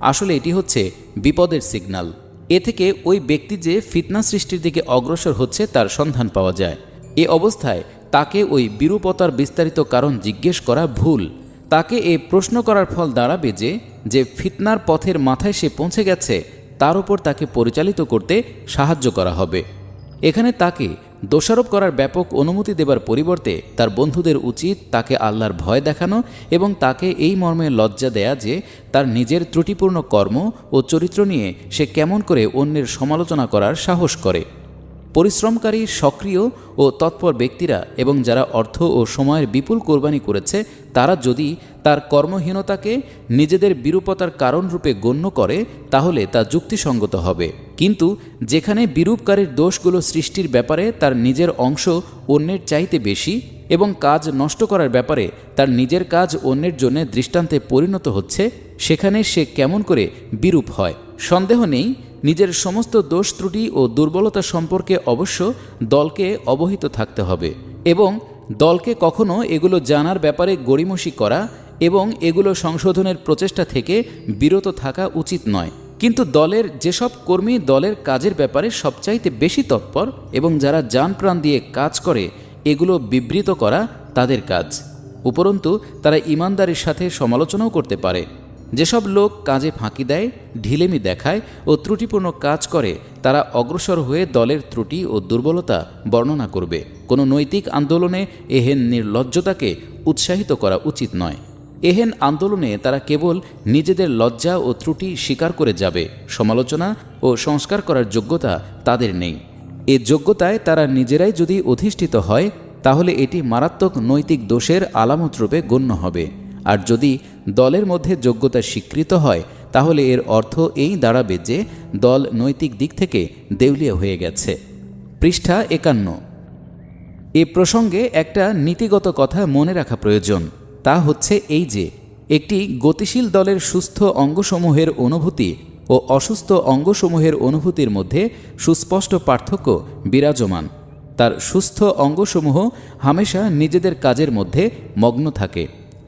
আসলে এটি হচ্ছে বিপদের সিগন্যাল। এ থেকে ওই ব্যক্তি যে ফিতনা সৃষ্টির দিকে অগ্রসর হচ্ছে তার সন্ধান পাওয়া যায়। এ অবস্থায় তাকে ওই বিরূপতার বিস্তারিত কারণ জিজ্ঞেস করা ভুল। তাকে এ প্রশ্ন করার ফল দাঁড়াবে যে ফিতনার পথের মাথায় সে পৌঁছে গেছে তার উপর তাকে পরিচালিত করতে সাহায্য করা হবে। এখানে তাকে দোষারোপ করার ব্যাপক অনুমতি দেবার পরিবর্তে তার বন্ধুদের উচিত তাকে আল্লাহর ভয় দেখানো এবং তাকে এই মর্মে লজ্জা দেয়া যে তার নিজের ত্রুটিপূর্ণ কর্ম ও চরিত্র নিয়ে সে কেমন করে অন্যের সমালোচনা করার সাহস করে। পরিশ্রমকারী, সক্রিয় ও তৎপর ব্যক্তিরা এবং যারা অর্থ ও সময়ের বিপুল কোরবানি করেছে তারা যদি তার কর্মহীনতাকে নিজেদের বিরূপতার কারণ রূপে গণ্য করে তাহলে তা যুক্তিসঙ্গত হবে। কিন্তু যেখানে বিরূপকারীর দোষগুলো সৃষ্টির ব্যাপারে তার নিজের অংশ অন্যের চাইতে বেশি এবং কাজ নষ্ট করার ব্যাপারে তার নিজের কাজ অন্যের জন্য দৃষ্টান্তে পরিণত হচ্ছে, সেখানে সে কেমন করে বিরূপ হয়? সন্দেহ নেই নিজের সমস্ত দোষ ত্রুটি ও দুর্বলতা সম্পর্কে অবশ্য দলকে অবহিত থাকতে হবে এবং দলকে কখনো এগুলো জানার ব্যাপারে গড়িমসি করা এবং এগুলো সংশোধনের প্রচেষ্টা থেকে বিরত থাকা উচিত নয়। কিন্তু দলের যেসব কর্মী দলের কাজের ব্যাপারে সবচাইতে বেশি তৎপর এবং যারা জান প্রাণ দিয়ে কাজ করে এগুলো বিবৃত করা তাদের কাজ। উপরন্তু তারা ইমানদারির সাথে সমালোচনাও করতে পারে। যেসব লোক কাজে ফাঁকি দেয়, ঢিলেমি দেখায় ও ত্রুটিপূর্ণ কাজ করে তারা অগ্রসর হয়ে দলের ত্রুটি ও দুর্বলতা বর্ণনা করবে। কোনো নৈতিক আন্দোলনে এহেন নির্লজ্জতাকে উৎসাহিত করা উচিত নয়। এহেন আন্দোলনে তারা কেবল নিজেদের লজ্জা ও ত্রুটি স্বীকার করে যাবে। সমালোচনা ও সংস্কার করার যোগ্যতা তাদের নেই। এ যোগ্যতায় তারা নিজেরাই যদি অধিষ্ঠিত হয় তাহলে এটি মারাত্মক নৈতিক দোষের আলামত রূপে গণ্য হবে। আর যদি দলের মধ্যে যোগ্যতা স্বীকৃত হয় তাহলে এর অর্থ এই দাঁড়াবে যে দল নৈতিক দিক থেকে দেউলিয়া হয়ে গেছে। পৃষ্ঠা 51। এ প্রসঙ্গে একটা নীতিগত কথা মনে রাখা প্রয়োজন। তা হচ্ছে এই যে একটি গতিশীল দলের সুস্থ অঙ্গসমূহের অনুভূতি ও ও অসুস্থ অঙ্গসমূহের অনুভূতির মধ্যে সুস্পষ্ট পার্থক্য বিরাজমান। তার সুস্থ অঙ্গসমূহ হামেশা নিজেদের কাজের মধ্যে মগ্ন থাকে।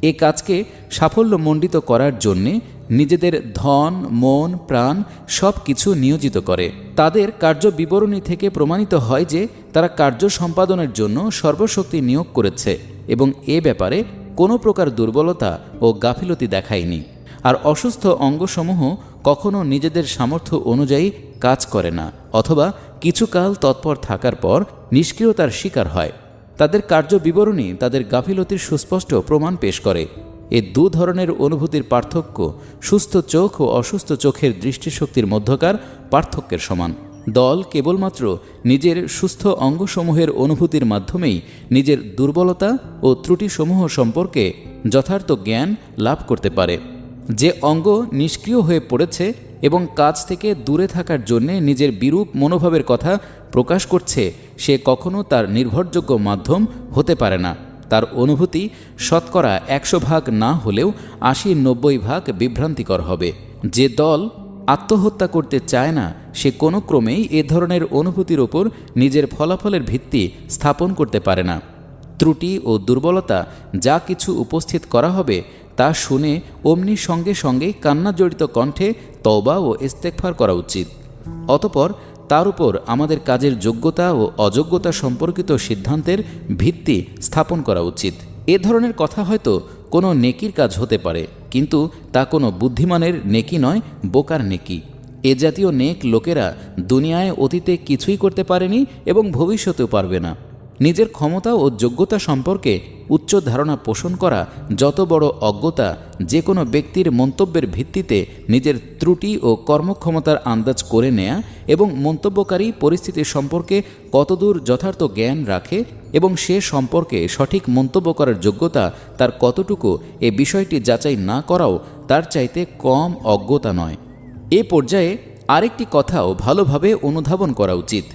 এ কাজকে সাফল্যমণ্ডিত করার জন্যে নিজেদের ধন, মন, প্রাণ সব কিছু নিয়োজিত করে। তাদের কার্য বিবরণী থেকে প্রমাণিত হয় যে তারা কার্য সম্পাদনের জন্য সর্বশক্তি নিয়োগ করেছে এবং এ ব্যাপারে কোনো প্রকার দুর্বলতা ও গাফিলতি দেখায়নি। আর অসুস্থ অঙ্গসমূহ কখনো নিজেদের সামর্থ্য অনুযায়ী কাজ করে না অথবা কিছুকাল তৎপর থাকার পর নিষ্ক্রিয়তার শিকার হয়। তাদের কার্য বিবরণী তাদের গাফিলতির সুস্পষ্ট প্রমাণ পেশ করে। এ দু ধরনের অনুভূতির পার্থক্য সুস্থ চোখ ও অসুস্থ চোখের দৃষ্টিশক্তির মধ্যকার পার্থক্যের সমান। দল কেবলমাত্র নিজের সুস্থ অঙ্গসমূহের অনুভূতির মাধ্যমেই নিজের দুর্বলতা ও ত্রুটিসমূহ সম্পর্কে যথার্থ জ্ঞান লাভ করতে পারে। যে অঙ্গ নিষ্ক্রিয় হয়ে পড়েছে এবং কাজ থেকে দূরে থাকার জন্যে নিজের বিরূপ মনোভাবের কথা প্রকাশ করছে, সে কখনো তার নির্ভরযোগ্য মাধ্যম হতে পারে না। তার অনুভূতি শতকরা 100 ভাগ না হলেও 80-90 ভাগ বিভ্রান্তিকর হবে। যে দল আত্মহত্যা করতে চায় না, সে কোনো ক্রমেই এ ধরনের অনুভূতির ওপর নিজের ফলাফলের ভিত্তি স্থাপন করতে পারে না। ত্রুটি ও দুর্বলতা যা কিছু উপস্থিত করা হবে তা শুনে অমনি সঙ্গে সঙ্গেই কান্নাজড়িত কণ্ঠে তওবা ও ইস্তেগফার করা উচিত। অতঃপর তার উপর আমাদের কাজের যোগ্যতা ও অযোগ্যতা সম্পর্কিত সিদ্ধান্তের ভিত্তি স্থাপন করা উচিত। এ ধরনের কথা হয়তো কোনো নেকির কাজ হতে পারে, কিন্তু তা কোনো বুদ্ধিমানের নেকি নয়, বোকার নেকি। এ জাতীয় নেক লোকেরা দুনিয়ায় অতীতে কিছুই করতে পারেনি এবং ভবিষ্যতেও পারবে না। নিজের ক্ষমতা ও যোগ্যতা সম্পর্কে উচ্চ ধারণা পোষণ করা যত বড় অজ্ঞতা, যে কোনো ব্যক্তির মন্তব্যের ভিত্তিতে নিজের ত্রুটি ও কর্মক্ষমতার আন্দাজ করে নেয়া এবং মন্তব্যকারী পরিস্থিতি সম্পর্কে কতদূর যথার্থ জ্ঞান রাখে এবং সে সম্পর্কে সঠিক মন্তব্য করার যোগ্যতা তার কতটুকু, এ বিষয়টি যাচাই না করাও তার চাইতে কম অজ্ঞতা নয়। এ পর্যায়ে আরেকটি কথাও ভালোভাবে অনুধাবন করা উচিত।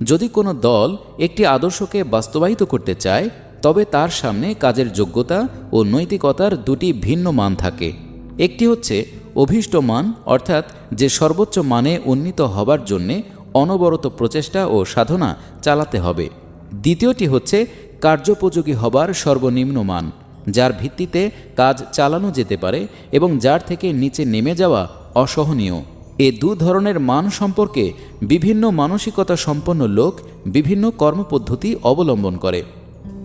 যদি কোনো দল একটি আদর্শকে বাস্তবায়িত করতে চায়, তবে তার সামনে কাজের যোগ্যতা ও নৈতিকতার দুটি ভিন্ন মান থাকে। একটি হচ্ছে অভীষ্ট মান, অর্থাৎ যে সর্বোচ্চ মানে উন্নীত হবার জন্যে অনবরত প্রচেষ্টা ও সাধনা চালাতে হবে। দ্বিতীয়টি হচ্ছে কার্যোপযোগী হবার সর্বনিম্ন মান, যার ভিত্তিতে কাজ চালানো যেতে পারে এবং যার থেকে নিচে নেমে যাওয়া অসহনীয়। এ দু ধরনের মান সম্পর্কে বিভিন্ন মানসিকতা সম্পন্ন লোক বিভিন্ন কর্মপদ্ধতি অবলম্বন করে।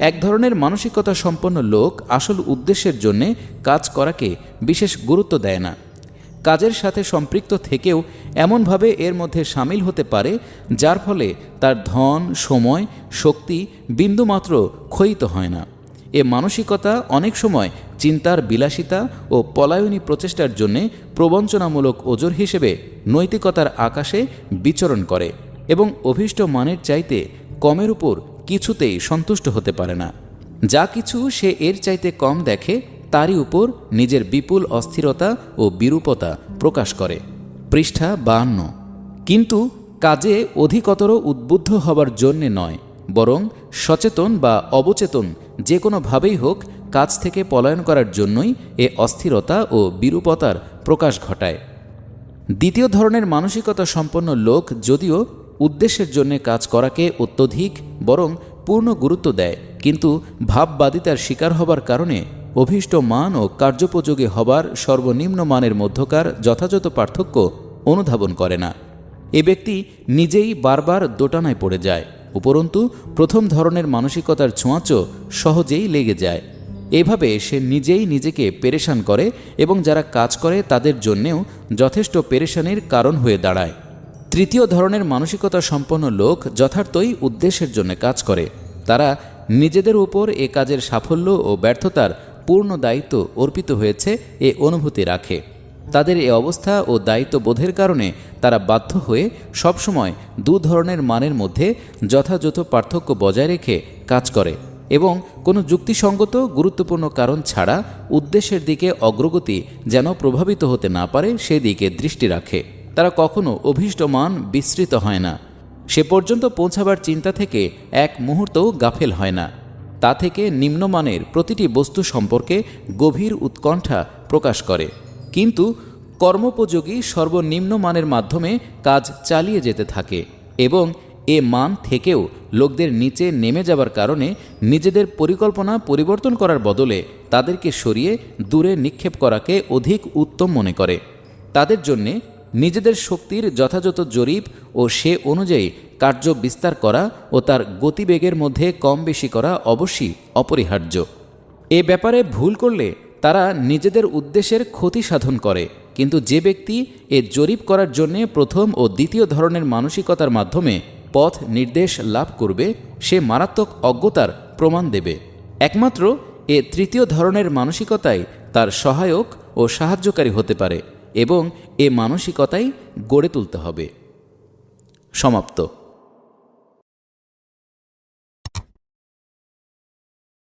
এক ধরনের মানসিকতা সম্পন্ন লোক আসল উদ্দেশ্যের জন্যে কাজ করাকে বিশেষ গুরুত্ব দেয় না। কাজের সাথে সম্পৃক্ত থেকেও এমনভাবে এর মধ্যে সামিল হতে পারে যার ফলে তার ধন, সময়, শক্তি বিন্দুমাত্র ক্ষয়িত হয় না। এ মানসিকতা অনেক সময় চিন্তার বিলাসিতা ও পলায়নী প্রচেষ্টার জন্যে প্রবঞ্চনামূলক ওজর হিসেবে নৈতিকতার আকাশে বিচরণ করে এবং অভীষ্ট মানের চাইতে কমের উপর কিছুতেই সন্তুষ্ট হতে পারে না। যা কিছু সে এর চাইতে কম দেখে তারই উপর নিজের বিপুল অস্থিরতা ও বিরূপতা প্রকাশ করে। পৃষ্ঠা 52। কিন্তু কাজে অধিকতর উদ্বুদ্ধ হবার জন্যে নয়, বরং সচেতন বা অবচেতন যে কোনোভাবেই হোক কাজ থেকে পলায়ন করার জন্যই এ অস্থিরতা ও বিরূপতার প্রকাশ ঘটায়। দ্বিতীয় ধরনের মানসিকতা সম্পন্ন লোক যদিও উদ্দেশ্যের জন্য কাজ করাকে অত্যধিক বরং পূর্ণ গুরুত্ব দেয়, কিন্তু ভাববাদিতার শিকার হবার কারণে অভীষ্ট মান ও কার্যোপযোগী হবার সর্বনিম্ন মানের মধ্যকার যথাযথ পার্থক্য অনুধাবন করে না। এ ব্যক্তি নিজেই বারবার দোটানায় পড়ে যায়। উপরন্তু প্রথম ধরনের মানসিকতার ছোঁয়াচও সহজেই লেগে যায়। এভাবে সে নিজেই নিজেকে পেরেশান করে এবং যারা কাজ করে তাদের জন্যেও যথেষ্ট পেরেশানির কারণ হয়ে দাঁড়ায়। তৃতীয় ধরনের মানসিকতা সম্পন্ন লোক যথার্থই উদ্দেশ্যের জন্য কাজ করে। তারা নিজেদের উপর এ কাজের সাফল্য ও ব্যর্থতার পূর্ণ দায়িত্ব অর্পিত হয়েছে এ অনুভূতি রাখে। তাদের এ অবস্থা ও দায়িত্ববোধের কারণে তারা বাধ্য হয়ে সবসময় দু ধরনের মানের মধ্যে যথাযথ পার্থক্য বজায় রেখে কাজ করে এবং কোনো যুক্তিসঙ্গত গুরুত্বপূর্ণ কারণ ছাড়া উদ্দেশ্যের দিকে অগ্রগতি যেন প্রভাবিত হতে না পারে সেদিকে দৃষ্টি রাখে। তারা কখনো অভীষ্ট মান বিস্মৃত হয় না। সে পর্যন্ত পৌঁছাবার চিন্তা থেকে এক মুহূর্তও গাফেল হয় না। তা থেকে নিম্নমানের প্রতিটি বস্তু সম্পর্কে গভীর উৎকণ্ঠা প্রকাশ করে। কিন্তু কর্মোপযোগী সর্বনিম্ন মানের মাধ্যমে কাজ চালিয়ে যেতে থাকে এবং এ মান থেকেও লোকদের নিচে নেমে যাবার কারণে নিজেদের পরিকল্পনা পরিবর্তন করার বদলে তাদেরকে সরিয়ে দূরে নিক্ষেপ করাকে অধিক উত্তম মনে করে। তাদের জন্যে নিজেদের শক্তির যথাযথ জরিপ ও সে অনুযায়ী কার্য বিস্তার করা ও তার গতিবেগের মধ্যে কম বেশি করা অবশ্যই অপরিহার্য। এ ব্যাপারে ভুল করলে তারা নিজেদের উদ্দেশ্যের ক্ষতি সাধন করে, কিন্তু যে ব্যক্তি এ জরিপ করার জন্যে প্রথম ও দ্বিতীয় ধরনের মানসিকতার মাধ্যমে পথ নির্দেশ লাভ করবে সে মারাত্মক অজ্ঞতার প্রমাণ দেবে। একমাত্র এ তৃতীয় ধরনের মানসিকতাই তার সহায়ক ও সাহায্যকারী হতে পারে এবং এ মানসিকতাই গড়ে তুলতে হবে। সমাপ্ত।